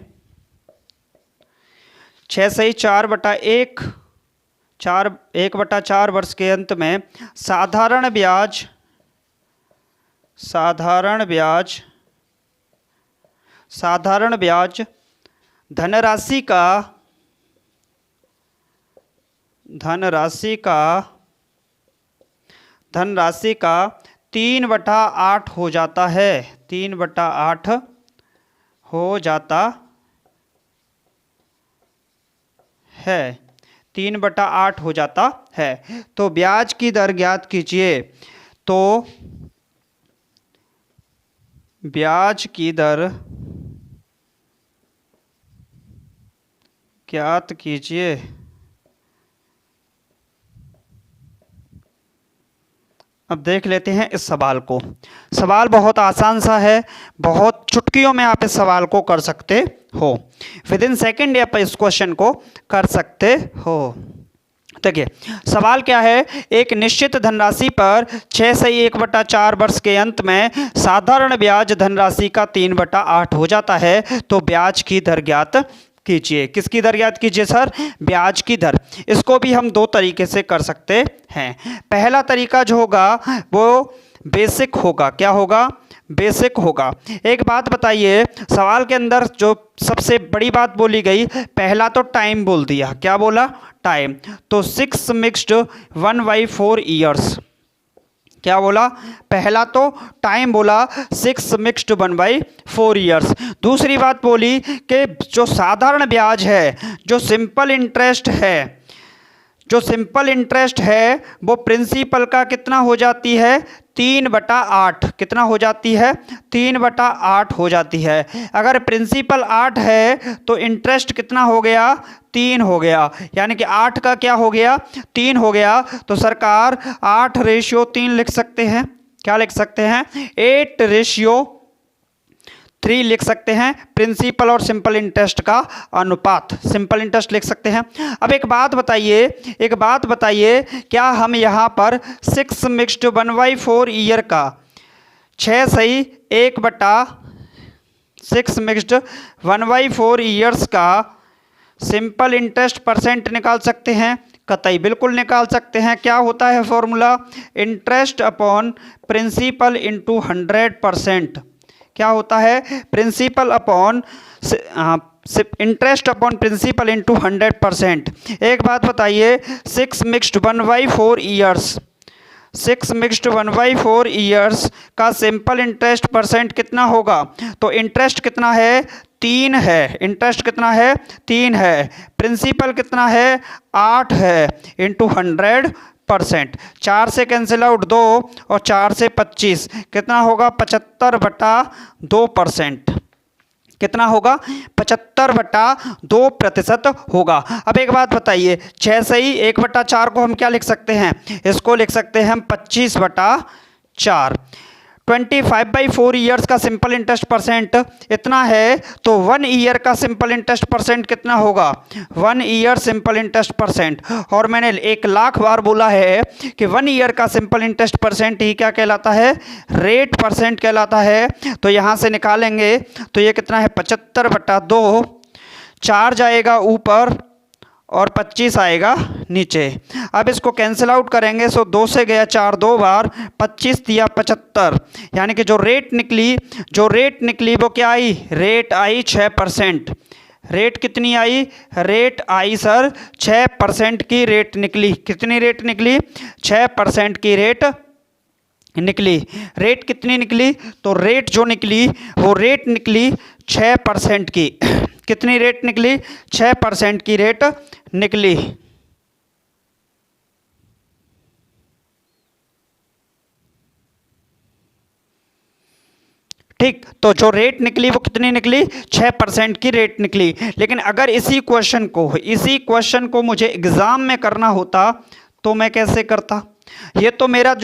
A: 1/4 वर्ष के अंत में साधारण ब्याज, साधारण ब्याज, साधारण ब्याज धनराशि का, धनराशि का 3/8 हो जाता है, 3/8 हो जाता है, 3/8 हो जाता है। तो ब्याज की दर ज्ञात कीजिए। तो ब्याज की दर ज्ञात कीजिए। अब देख लेते हैं इस सवाल को। सवाल बहुत आसान सा है, बहुत चुटकियों में आप इस सवाल को कर सकते हो। विद इन सेकेंड आप इस क्वेश्चन को कर सकते हो। देखिए सवाल क्या है, एक निश्चित धनराशि पर 6/1/4 वर्ष के अंत में साधारण ब्याज धनराशि का 3/8 हो जाता है। तो ब्याज की दर ज्ञात कीजिए। किसकी दर ज्ञात कीजिए सर? ब्याज की दर। इसको भी हम दो तरीके से कर सकते हैं। पहला तरीका जो होगा वो बेसिक होगा। क्या होगा? बेसिक होगा। एक बात बताइए, सवाल के अंदर जो सबसे बड़ी बात बोली गई, पहला तो टाइम बोल दिया। क्या बोला? टाइम। तो 6 मिक्स्ड 1/4 ईयर्स। क्या बोला? पहला तो टाइम बोला, 6 मिक्स्ड 1/4 ईयर्स। दूसरी बात बोली कि जो साधारण ब्याज है, जो सिंपल इंटरेस्ट है, जो सिंपल इंटरेस्ट है वो प्रिंसिपल का कितना हो जाती है? 3/8। कितना हो जाती है? 3/8 हो जाती है। अगर प्रिंसिपल 8 है तो इंटरेस्ट कितना हो गया? 3 हो गया। यानी कि 8 का क्या हो गया? 3 हो गया। तो सरकार 8/3 लिख सकते हैं। क्या लिख सकते हैं? 8/3 लिख सकते हैं। प्रिंसिपल और सिंपल इंटरेस्ट का अनुपात, सिंपल इंटरेस्ट लिख सकते हैं। अब एक बात बताइए, क्या हम यहाँ पर 6 मिक्स्ड 1/4 ईयर का 6 मिक्स्ड 1/4 ईयर्स का सिंपल इंटरेस्ट परसेंट निकाल सकते हैं? कतई बिल्कुल निकाल सकते हैं। क्या होता है formula? Interest upon principal into 100%। क्या होता है? Principal upon interest upon principal into 100%। एक बात बताइए, 6 मिक्स्ड 1/4 ईयर्स, 6 मिक्स्ड 1/4 ईयर्स का सिंपल इंटरेस्ट परसेंट कितना होगा? तो इंटरेस्ट कितना है? 3 है। इंटरेस्ट कितना है? 3 है। प्रिंसिपल कितना है? 8 है। इंटू 100%। 4 से कैंसिल आउट 2 और 4 से 25 कितना होगा? 75/2%। कितना होगा? 75/2% होगा। अब एक बात बताइए, 6 से ही 1/4 को हम क्या लिख सकते हैं? इसको लिख सकते हैं हम 25/4। 25/4 ईयर्स का सिंपल इंटरेस्ट परसेंट इतना है, तो 1 ईयर का सिंपल इंटरेस्ट परसेंट कितना होगा? 1 ईयर सिंपल इंटरेस्ट परसेंट। और मैंने 1,00,000 बार बोला है कि 1 ईयर का सिंपल इंटरेस्ट परसेंट ही क्या कहलाता है? रेट परसेंट कहलाता है। तो यहाँ से निकालेंगे तो ये कितना है? 75/2। 4 जाएगा ऊपर और 25 आएगा नीचे। अब इसको कैंसिल आउट करेंगे, सो 2 से गया 4 2 बार, 25 दिया 75। यानी कि जो रेट निकली वो क्या आई? Rate I 6%। रेट कितनी आई? रेट आई सर 6% की रेट निकली। कितनी रेट निकली? 6% की रेट निकली। रेट कितनी निकली? तो रेट जो निकली वो रेट निकली 6% की। कितनी रेट निकली? 6% की रेट निकली। ठीक, तो जो रेट निकली वो कितनी निकली? 6% की रेट निकली। लेकिन अगर इसी क्वेश्चन को मुझे एग्जाम में करना होता तो मैं कैसे करता? ये तो मेरा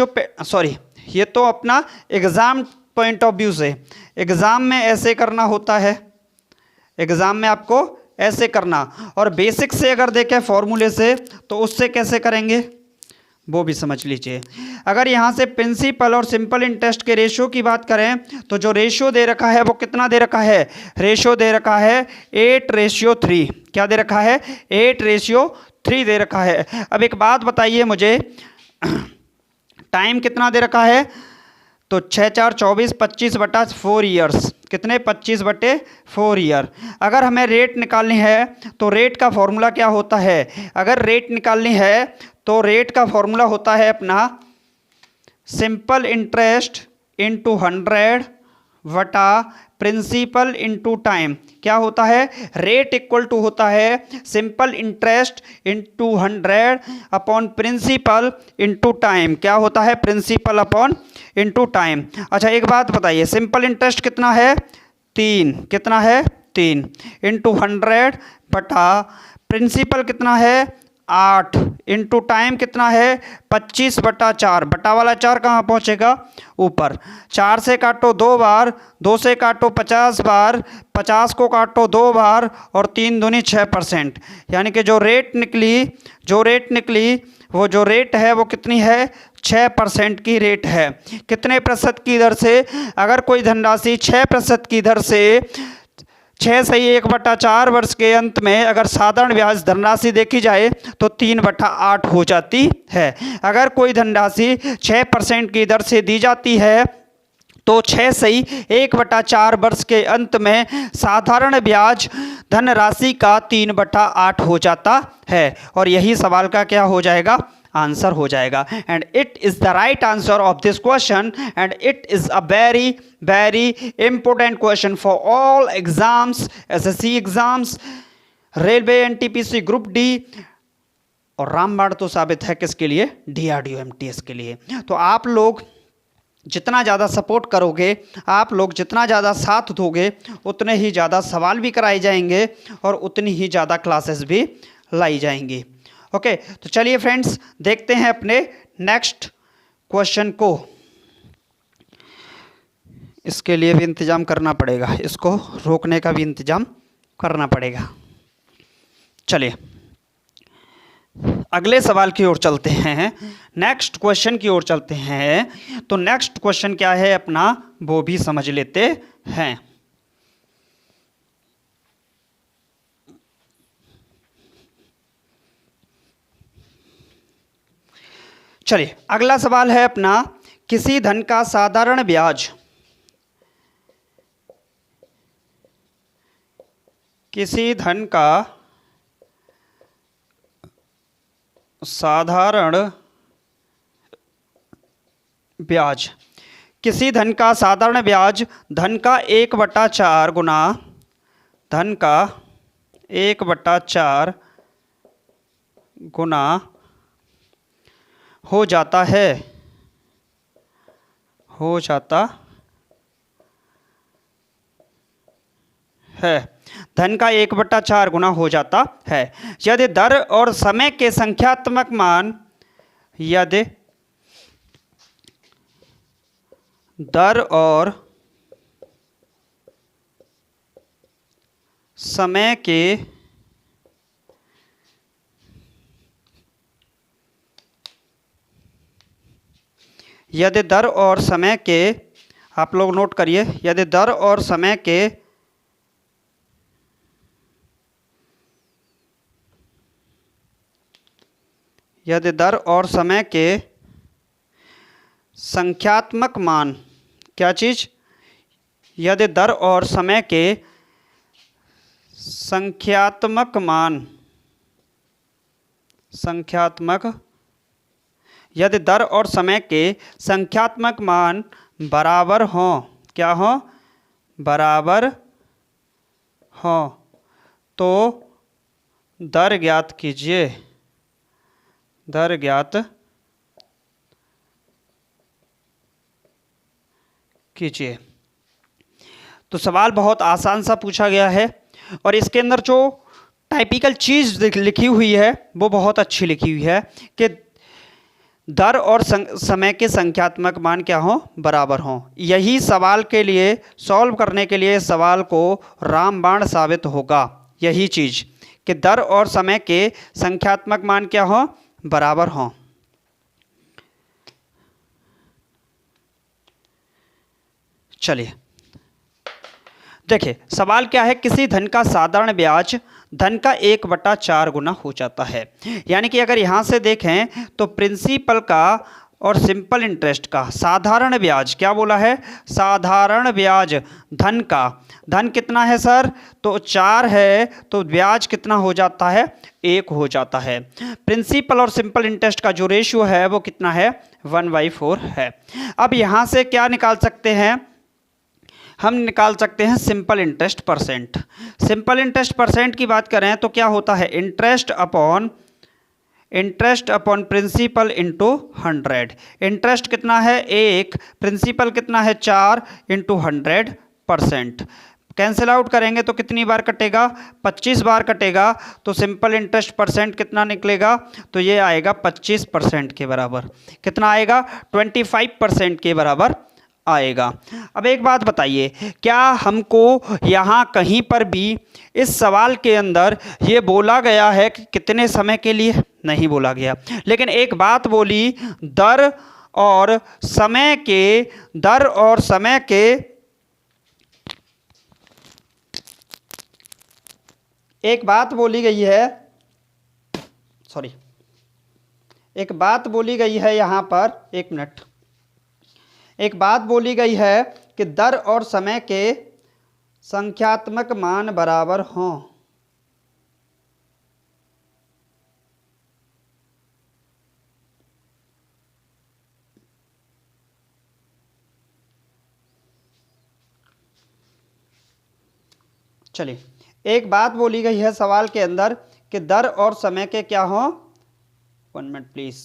A: ये तो अपना एग्जाम पॉइंट ऑफ व्यू से, एग्जाम में ऐसे करना होता है, एग्जाम में आपको ऐसे करना। और बेसिक से अगर देखें फॉर्मूले से, तो उससे कैसे करेंगे वो भी समझ लीजिए। अगर यहाँ से प्रिंसिपल और सिंपल इंटरेस्ट के रेशियो की बात करें, तो जो रेशियो दे रखा है वो कितना दे रखा है? रेशियो दे रखा है 8/3। क्या दे रखा है? 8/3 दे रखा है। अब एक बात बताइए मुझे, टाइम कितना दे रखा है? तो 6 4 24, 25/4 ईयर्स, कितने 25/4 ईयर। अगर हमें रेट निकालनी है तो रेट का फॉर्मूला क्या होता है, अगर रेट निकालनी है तो रेट का फॉर्मूला होता है अपना सिंपल इंटरेस्ट इंटू 100 वटा प्रिंसिपल इंटू टाइम। क्या होता है, रेट इक्वल टू होता है simple interest into 100 upon principal into time. क्या होता है, प्रिंसिपल अपॉन इंटू टाइम। अच्छा एक बात बताइए, सिंपल इंटरेस्ट कितना है 3, कितना है 3 इंटू 100 बटा प्रिंसिपल कितना है 8 इंटू टाइम कितना है 25/4। बटा वाला 4 कहाँ पहुँचेगा, ऊपर। 4 से काटो 2 बार, 2 से काटो 50 बार, 50 को काटो 2 बार और 3 दूनी 6%। यानी कि जो रेट निकली वो जो रेट है वो कितनी है 6% की रेट है। कितने प्रतिशत की दर से, अगर कोई धनराशि 6% की दर से 6/1/4 वर्ष के अंत में अगर साधारण ब्याज धनराशि देखी जाए तो 3/8 हो जाती है। अगर कोई धनराशि 6% की दर से दी जाती है तो 6/1/4 वर्ष के अंत में साधारण ब्याज धनराशि का 3/8 हो जाता है। और यही सवाल का क्या हो जाएगा, आंसर हो जाएगा। And it is the right answer of this question and it is a very very important question for all exams, SSC exams, railway, NTPC, group D और रामबाण तो साबित है किसके लिए, डीआरडीओ एमटीएस के लिए। तो आप लोग जितना ज़्यादा सपोर्ट करोगे, आप लोग जितना ज़्यादा साथ दोगे, उतने ही ज़्यादा सवाल भी कराए जाएंगे और उतनी ही ज़्यादा क्लासेस भी लाई जाएंगी। ओके, तो चलिए फ्रेंड्स देखते हैं अपने नेक्स्ट क्वेश्चन को। इसके लिए भी इंतज़ाम करना पड़ेगा, इसको रोकने का भी इंतज़ाम करना पड़ेगा। चलिए अगले सवाल की ओर चलते हैं, नेक्स्ट क्वेश्चन की ओर चलते हैं। तो नेक्स्ट क्वेश्चन क्या है अपना, वो भी समझ लेते हैं। चलिए अगला सवाल है अपना, किसी धन का साधारण ब्याज, किसी धन का साधारण ब्याज, किसी धन का साधारण ब्याज धन का 1/4 गुना, धन का 1/4 गुना हो जाता है, हो जाता है, धन का 1/4 गुना हो जाता है यदि दर और समय के संख्यात्मक मान, यदि दर और समय के यदि दर और समय के, आप लोग नोट करिए, यदि दर और समय के यदि दर और समय के संख्यात्मक मान, क्या चीज़, यदि दर और समय के संख्यात्मक मान, यदि दर और समय के संख्यात्मक मान बराबर हों, क्या हों, बराबर हों, तो दर ज्ञात कीजिए, दर ज्ञात कीजिए। तो सवाल बहुत आसान सा पूछा गया है और इसके अंदर जो टाइपिकल चीज़ लिखी हुई है वो बहुत अच्छी लिखी हुई है कि दर और समय के संख्यात्मक मान क्या हों, बराबर हों। यही सवाल के लिए, सॉल्व करने के लिए सवाल को रामबाण साबित होगा, यही चीज़ कि दर और समय के संख्यात्मक मान क्या हों, बराबर हों। चलिए देखिए सवाल क्या है, किसी धन का साधारण ब्याज धन का 1/4 गुना हो जाता है। यानी कि अगर यहाँ से देखें तो प्रिंसिपल का और सिंपल इंटरेस्ट का साधारण ब्याज, क्या बोला है, साधारण ब्याज धन का, धन कितना है सर, तो 4 है, तो ब्याज कितना हो जाता है, 1 हो जाता है। प्रिंसिपल और सिंपल इंटरेस्ट का जो रेशियो है वो कितना है, 1/4 है। अब यहाँ से क्या निकाल सकते हैं, हम निकाल सकते हैं simple interest percent. Simple interest percent की बात करें तो क्या होता है, interest upon principal into 100। Interest कितना है 1, प्रिंसिपल कितना है 4 इंटू 100%। कैंसिल आउट करेंगे तो कितनी बार कटेगा, 25 बार कटेगा। तो सिंपल इंटरेस्ट परसेंट कितना निकलेगा, तो ये आएगा 25% के बराबर। कितना आएगा, 25% के बराबर आएगा। अब एक बात बताइए, क्या हमको यहाँ कहीं पर भी इस सवाल के अंदर ये बोला गया है कि कितने समय के लिए, नहीं बोला गया, लेकिन एक बात बोली, दर और समय के एक बात बोली गई है, एक बात बोली गई है यहाँ पर, एक मिनट, एक बात बोली गई है कि दर और समय के संख्यात्मक मान बराबर हों। चलिए, एक बात बोली गई है सवाल के अंदर कि दर और समय के क्या हों, 1 मिनट प्लीज।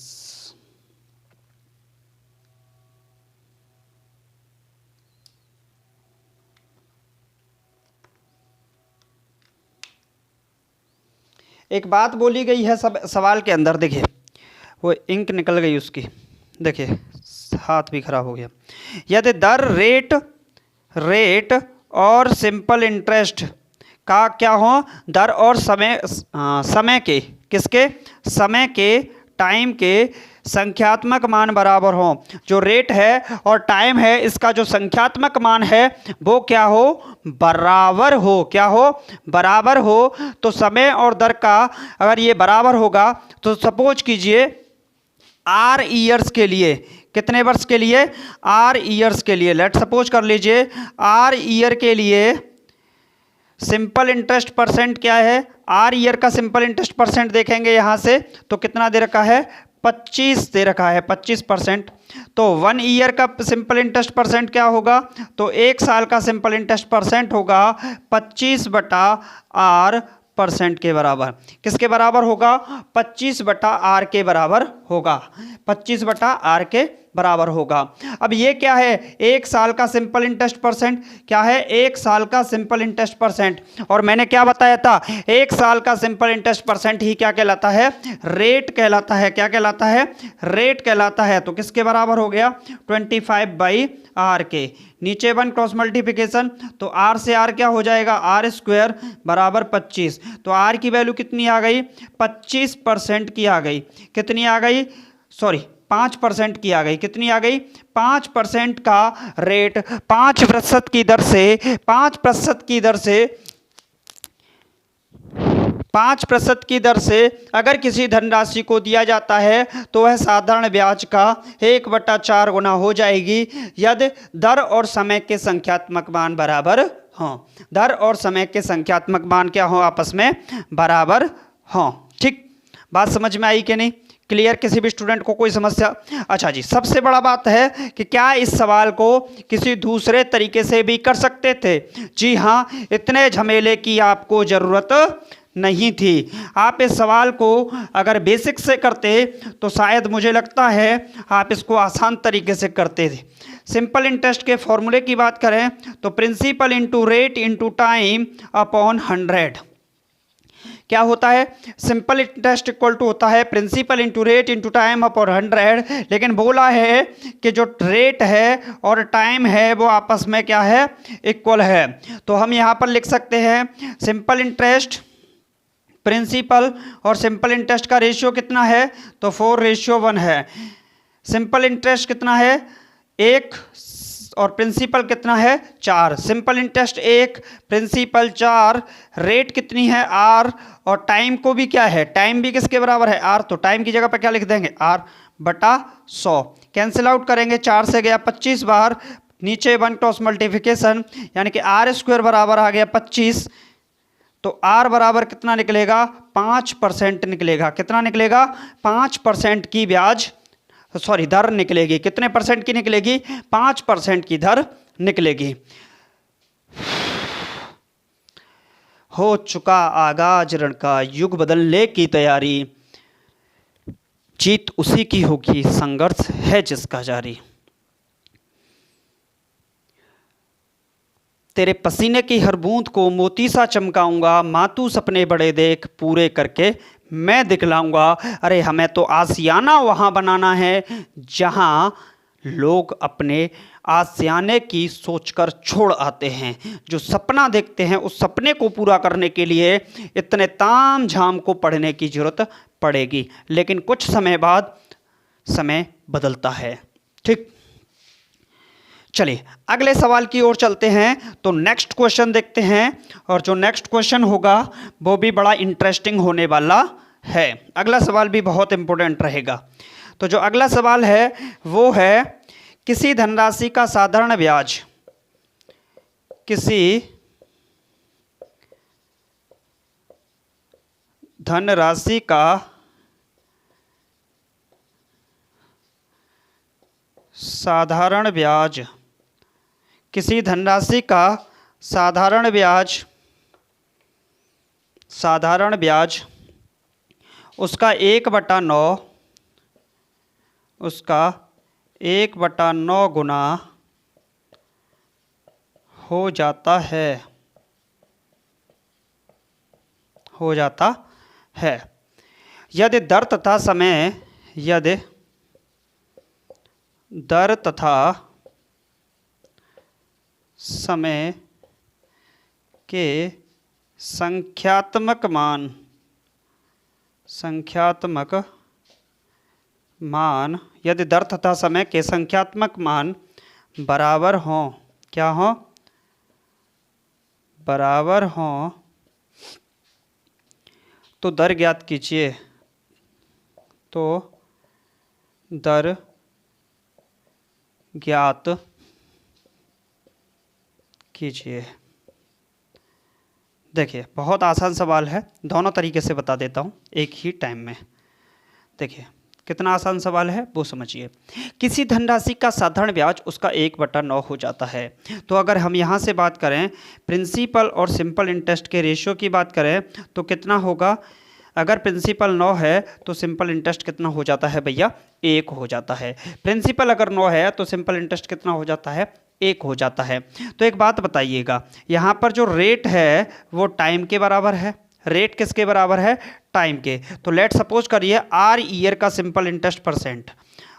A: एक बात बोली गई है सवाल के अंदर, देखिए वो इंक निकल गई उसकी, देखिए हाथ भी खराब हो गया। यदि दर रेट और सिंपल इंटरेस्ट का क्या हो, दर और समय के, किसके, समय के, टाइम के संख्यात्मक मान बराबर हो। जो रेट है और टाइम है इसका जो संख्यात्मक मान है वो क्या हो, बराबर हो। क्या हो, बराबर हो। तो समय और दर का अगर ये बराबर होगा तो सपोज कीजिए आर ईयर्स के लिए, कितने वर्ष के लिए, आर ईयर्स के लिए, लेट सपोज कर लीजिए आर ईयर के लिए सिंपल इंटरेस्ट परसेंट क्या है, आर ईयर का सिंपल इंटरेस्ट परसेंट देखेंगे यहाँ से तो कितना दे रखा है, 25 दे रखा है, 25%। तो 1 ईयर का सिंपल इंटरेस्ट परसेंट क्या होगा, तो 1 साल का सिंपल इंटरेस्ट परसेंट होगा 25/R% के बराबर। किसके बराबर होगा, 25/R के बराबर होगा, 25/R के बराबर होगा। अब ये क्या है, 1 साल का सिंपल इंटरेस्ट परसेंट, क्या है, 1 साल का सिंपल इंटरेस्ट परसेंट। और मैंने क्या बताया था, 1 साल का सिंपल इंटरेस्ट परसेंट ही क्या कहलाता है, रेट कहलाता है। क्या कहलाता है, रेट कहलाता है। तो किसके बराबर हो गया, 25/R के। नीचे 1 क्रॉस मल्टीप्लिकेशन, तो R से R क्या हो जाएगा, R² बराबर 25। तो R की वैल्यू कितनी आ गई, 25% की आ गई। कितनी आ गई, सॉरी 5% की आ गई। कितनी आ गई, 5% का रेट, 5% की दर से, 5% की दर से, 5% की दर से अगर किसी धनराशि को दिया जाता है तो वह साधारण ब्याज का 1/4 गुना हो जाएगी यदि दर और समय के संख्यात्मक मान बराबर हों। दर और समय के संख्यात्मक मान क्या हो, आपस में बराबर हों। ठीक, बात समझ में आई कि नहीं, क्लियर, किसी भी स्टूडेंट को कोई समस्या। अच्छा जी, सबसे बड़ा बात है कि क्या इस सवाल को किसी दूसरे तरीके से भी कर सकते थे। जी हाँ, इतने झमेले की आपको ज़रूरत नहीं थी। आप इस सवाल को अगर बेसिक से करते तो शायद मुझे लगता है आप इसको आसान तरीके से करते थे। सिंपल इंटरेस्ट के फॉर्मूले की बात करें तो principal into rate into time upon 100 क्या होता है, सिंपल इंटरेस्ट इक्वल टू होता है principal into rate into time upon 100। लेकिन बोला है कि जो रेट है और टाइम है वो आपस में क्या है, इक्वल है। तो हम यहाँ पर लिख सकते हैं सिंपल इंटरेस्ट, प्रिंसिपल और सिंपल इंटरेस्ट का रेशियो कितना है, तो 4:1 है। सिंपल इंटरेस्ट कितना है, 1 और प्रिंसिपल कितना है 4, सिंपल इंटरेस्ट 1, प्रिंसिपल 4, रेट कितनी है r, और टाइम को भी क्या है, टाइम भी किसके बराबर है r, तो टाइम की जगह पर क्या लिख देंगे r बटा 100। कैंसिल आउट करेंगे, 4 से गया 25 बार, नीचे 1 क्रॉस मल्टीप्लिकेशन, यानी कि r स्क्वायर बराबर आ गया 25, तो r बराबर कितना निकलेगा 5% निकलेगा। कितना निकलेगा 5% की ब्याज दर निकलेगी। कितने परसेंट की निकलेगी 5% की दर निकलेगी। हो चुका आगाज रण का, युग बदलने की तैयारी, जीत उसी की होगी, संघर्ष है जिसका जारी। तेरे पसीने की हर बूंद को मोती सा चमकाऊंगा, मातू सपने बड़े देख, पूरे करके मैं दिखलाऊंगा। अरे हमें तो आशियाना वहाँ बनाना है जहाँ लोग अपने आशियाने की सोचकर छोड़ आते हैं। जो सपना देखते हैं उस सपने को पूरा करने के लिए इतने ताम झाम को पढ़ने की जरूरत पड़ेगी, लेकिन कुछ समय बाद समय बदलता है। ठीक, चलिए अगले सवाल की ओर चलते हैं। तो नेक्स्ट क्वेश्चन देखते हैं, और जो नेक्स्ट क्वेश्चन होगा वो भी बड़ा इंटरेस्टिंग होने वाला है। अगला सवाल भी बहुत इंपॉर्टेंट रहेगा। तो जो अगला सवाल है वो है, किसी धनराशि का साधारण ब्याज, किसी धनराशि का साधारण ब्याज, किसी धनराशि का साधारण ब्याज उसका 1/9, उसका 1/9 गुना हो जाता है यदि दर तथा समय के संख्यात्मक मान यदि दर तथा समय के संख्यात्मक मान बराबर हों, क्या हों, बराबर हों, तो दर ज्ञात कीजिए। तो दर ज्ञात कीजिए। देखिए बहुत आसान सवाल है, दोनों तरीके से बता देता हूँ एक ही टाइम में। देखिए कितना आसान सवाल है वो समझिए। किसी धनराशि का साधारण ब्याज उसका 1/9 हो जाता है। तो अगर हम यहाँ से बात करें प्रिंसिपल और सिंपल इंटरेस्ट के रेशियो की बात करें तो कितना होगा, अगर प्रिंसिपल 9 है तो सिंपल इंटरेस्ट कितना हो जाता है भैया 1 हो जाता है। प्रिंसिपल अगर 9 है तो सिंपल इंटरेस्ट कितना हो जाता है 1 हो जाता है। तो एक बात बताइएगा, यहाँ पर जो रेट है वो टाइम के बराबर है। रेट किसके बराबर है, टाइम के। तो लेट सपोज करिए आर ईयर का simple interest percent,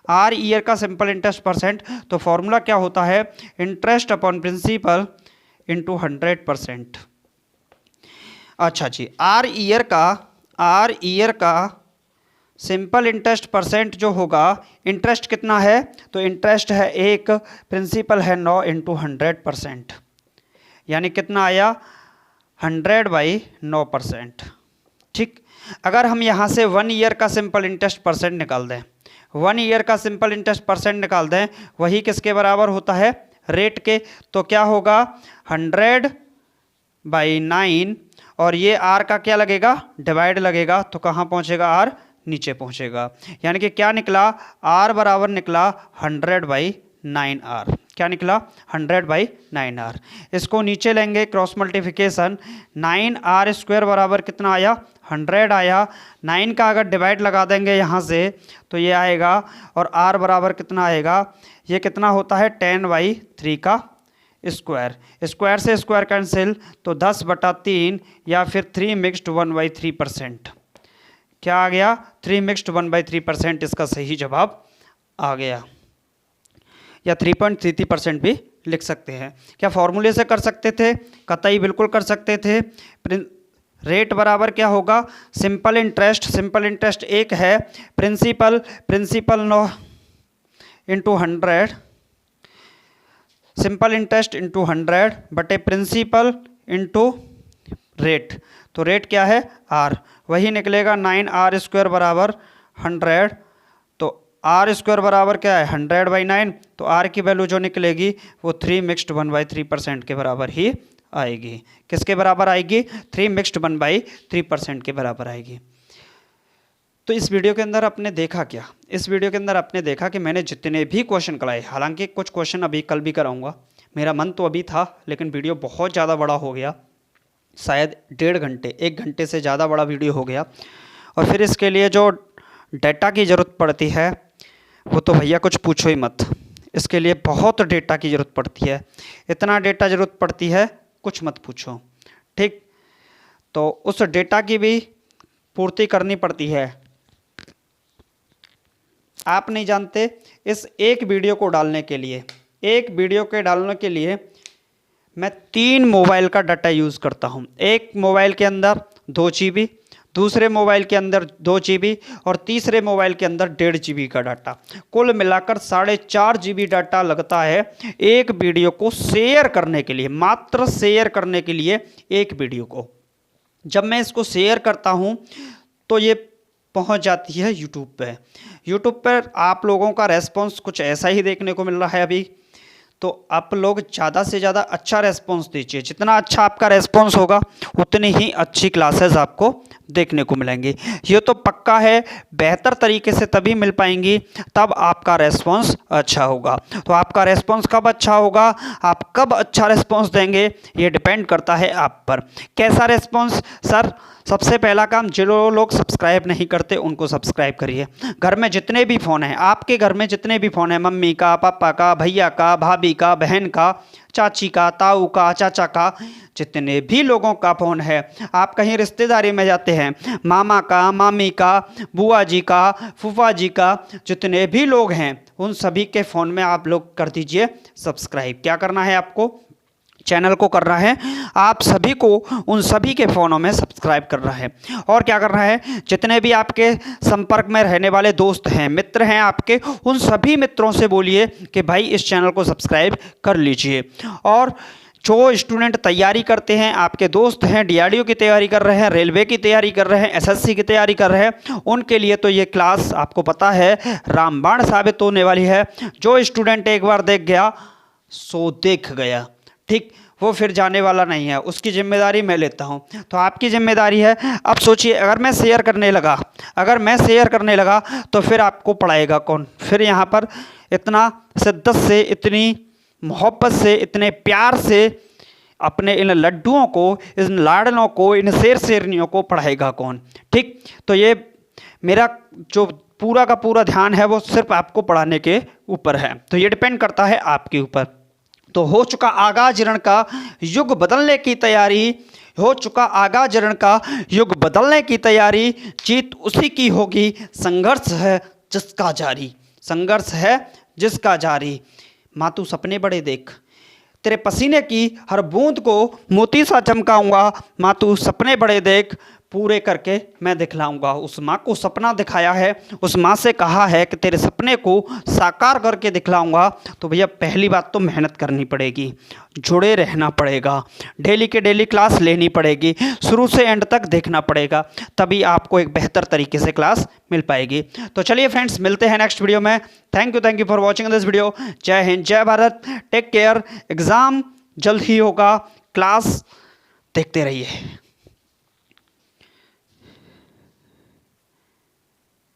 A: R year का सिंपल इंटरेस्ट परसेंट, तो फॉर्मूला क्या होता है, इंटरेस्ट अपॉन प्रिंसिपल इंटू 100%। अच्छा जी, आर ईयर का सिंपल इंटरेस्ट परसेंट जो होगा, इंटरेस्ट कितना है, तो इंटरेस्ट है 1, प्रिंसिपल है 9 इंटू 100%, यानी कितना आया 100/9%। ठीक, अगर हम यहाँ से 1 ईयर का सिंपल इंटरेस्ट परसेंट निकाल दें, 1 ईयर का सिंपल इंटरेस्ट परसेंट निकाल दें, वही किसके बराबर होता है, रेट के। तो क्या होगा 100/9, और ये आर का क्या लगेगा, डिवाइड लगेगा, तो कहाँ पहुँचेगा आर, नीचे पहुँचेगा। यानी कि क्या निकला, आर बराबर निकला 100/9R। क्या निकला 100/9R। इसको नीचे लेंगे क्रॉस मल्टीप्लिकेशन, 9R² बराबर कितना आया 100 आया। 9 का अगर डिवाइड लगा देंगे यहाँ से तो ये आएगा, और R बराबर कितना आएगा, ये कितना होता है 10/3 का स्क्वायर। स्क्वायर से स्क्वायर कैंसिल, तो 10/3 या फिर 3 मिक्स्ड 1/3%। क्या आ गया 3 मिक्स्ड 1/3%, इसका सही जवाब आ गया। या 3.33% भी लिख सकते हैं। क्या फॉर्मूले से कर सकते थे, कतई बिल्कुल कर सकते थे। रेट बराबर क्या होगा, सिंपल इंटरेस्ट 1 है, principal 9 into 100, simple interest into 100 बटे प्रिंसिपल इंटू रेट। तो रेट क्या है आर, वही निकलेगा 9r² बराबर 100। तो आर स्क्वायर बराबर क्या है 100/9। तो आर की वैल्यू जो निकलेगी वो 3 मिक्स्ड 1/3% के बराबर ही आएगी। किसके बराबर आएगी 3 मिक्स्ड 1/3% के बराबर आएगी। तो इस वीडियो के अंदर आपने देखा क्या, इस वीडियो के अंदर आपने देखा कि मैंने जितने भी क्वेश्चन कराए, हालांकि कुछ क्वेश्चन अभी कल भी कराऊंगा, मेरा मन तो अभी था लेकिन वीडियो बहुत ज़्यादा बड़ा हो गया, शायद 1.5 घंटे 1 घंटे से ज़्यादा बड़ा वीडियो हो गया। और फिर इसके लिए जो डेटा की ज़रूरत पड़ती है वो तो भैया कुछ पूछो ही मत, इसके लिए बहुत डेटा की ज़रूरत पड़ती है, इतना डेटा ज़रूरत पड़ती है कुछ मत पूछो। ठीक, तो उस डेटा की भी पूर्ति करनी पड़ती है। आप नहीं जानते, इस एक वीडियो को डालने के लिए, एक वीडियो के डालने के लिए मैं 3 मोबाइल का डाटा यूज़ करता हूँ। एक मोबाइल के अंदर 2 GB, दूसरे मोबाइल के अंदर 2 GB और तीसरे मोबाइल के अंदर 1.5 GB का डाटा, कुल मिलाकर 4.5 GB डाटा लगता है एक वीडियो को शेयर करने के लिए, मात्र शेयर करने के लिए एक वीडियो को। जब मैं इसको शेयर करता हूँ तो ये पहुँच जाती है यूट्यूब पे। यूट्यूब पर आप लोगों का रेस्पॉन्स कुछ ऐसा ही देखने को मिल रहा है अभी। तो आप लोग ज़्यादा से ज़्यादा अच्छा रेस्पॉन्स दीजिए, जितना अच्छा आपका रेस्पॉन्स होगा उतनी ही अच्छी क्लासेस आपको देखने को मिलेंगी। ये तो पक्का है, बेहतर तरीके से तभी मिल पाएंगी तब आपका रेस्पॉन्स अच्छा होगा। तो आपका रेस्पॉन्स कब अच्छा होगा, आप कब अच्छा रेस्पॉन्स देंगे, ये डिपेंड करता है आप पर। कैसा रेस्पॉन्स सर, सबसे पहला काम, जो लोग सब्सक्राइब नहीं करते उनको सब्सक्राइब करिए। घर में जितने भी फ़ोन हैं, आपके घर में जितने भी फ़ोन हैं, मम्मी का, पापा का, भैया का, भाभी का, बहन का, चाची का, ताऊ का, चाचा का, जितने भी लोगों का फ़ोन है, आप कहीं रिश्तेदारी में जाते हैं, मामा का, मामी का, बुआ जी का, फूफा जी का, जितने भी लोग हैं उन सभी के फ़ोन में आप लोग कर दीजिए सब्सक्राइब। क्या करना है आपको, चैनल को कर रहा है, आप सभी को उन सभी के फ़ोनों में सब्सक्राइब कर रहा है। और क्या कर रहा है, जितने भी आपके संपर्क में रहने वाले दोस्त हैं, मित्र हैं आपके, उन सभी मित्रों से बोलिए कि भाई इस चैनल को सब्सक्राइब कर लीजिए। और जो स्टूडेंट तैयारी करते हैं, आपके दोस्त हैं, DRDO की तैयारी कर रहे हैं, रेलवे की तैयारी कर रहे हैं, SSC की तैयारी कर रहे हैं, उनके लिए तो ये क्लास आपको पता है रामबाण साबित होने वाली है। जो स्टूडेंट एक बार देख गया सो देख गया, ठीक, वो फिर जाने वाला नहीं है, उसकी जिम्मेदारी मैं लेता हूँ। तो आपकी जिम्मेदारी है, अब सोचिए अगर मैं शेयर करने लगा तो फिर आपको पढ़ाएगा कौन। फिर यहाँ पर इतना शिद्दत से, इतनी मोहब्बत से, इतने प्यार से अपने इन लड्डुओं को, इन लाडलों को, इन शेर शेरनियों को पढ़ाएगा कौन। ठीक, तो ये मेरा जो पूरा का पूरा ध्यान है वो सिर्फ आपको पढ़ाने के ऊपर है। तो ये डिपेंड करता है आपके ऊपर। तो हो चुका आगाज रण का युग बदलने की तैयारी, हो चुका आगाज रण का युग बदलने की तैयारी, जीत उसी की होगी, संघर्ष है जिसका जारी, संघर्ष है जिसका जारी। माँ तू सपने बड़े देख, तेरे पसीने की हर बूंद को मोती सा चमकाऊंगा, माँ तू सपने बड़े देख, पूरे करके मैं दिखलाऊंगा। उस माँ को सपना दिखाया है, उस माँ से कहा है कि तेरे सपने को साकार करके दिखलाऊंगा। तो भैया पहली बात तो मेहनत करनी पड़ेगी, जुड़े रहना पड़ेगा, डेली के डेली क्लास लेनी पड़ेगी, शुरू से एंड तक देखना पड़ेगा, तभी आपको एक बेहतर तरीके से क्लास मिल पाएगी। तो चलिए फ्रेंड्स, मिलते हैं नेक्स्ट वीडियो में। Thank you for watching this video. जय हिंद, जय भारत, टेक केयर। एग्ज़ाम जल्द ही होगा, क्लास देखते रहिए।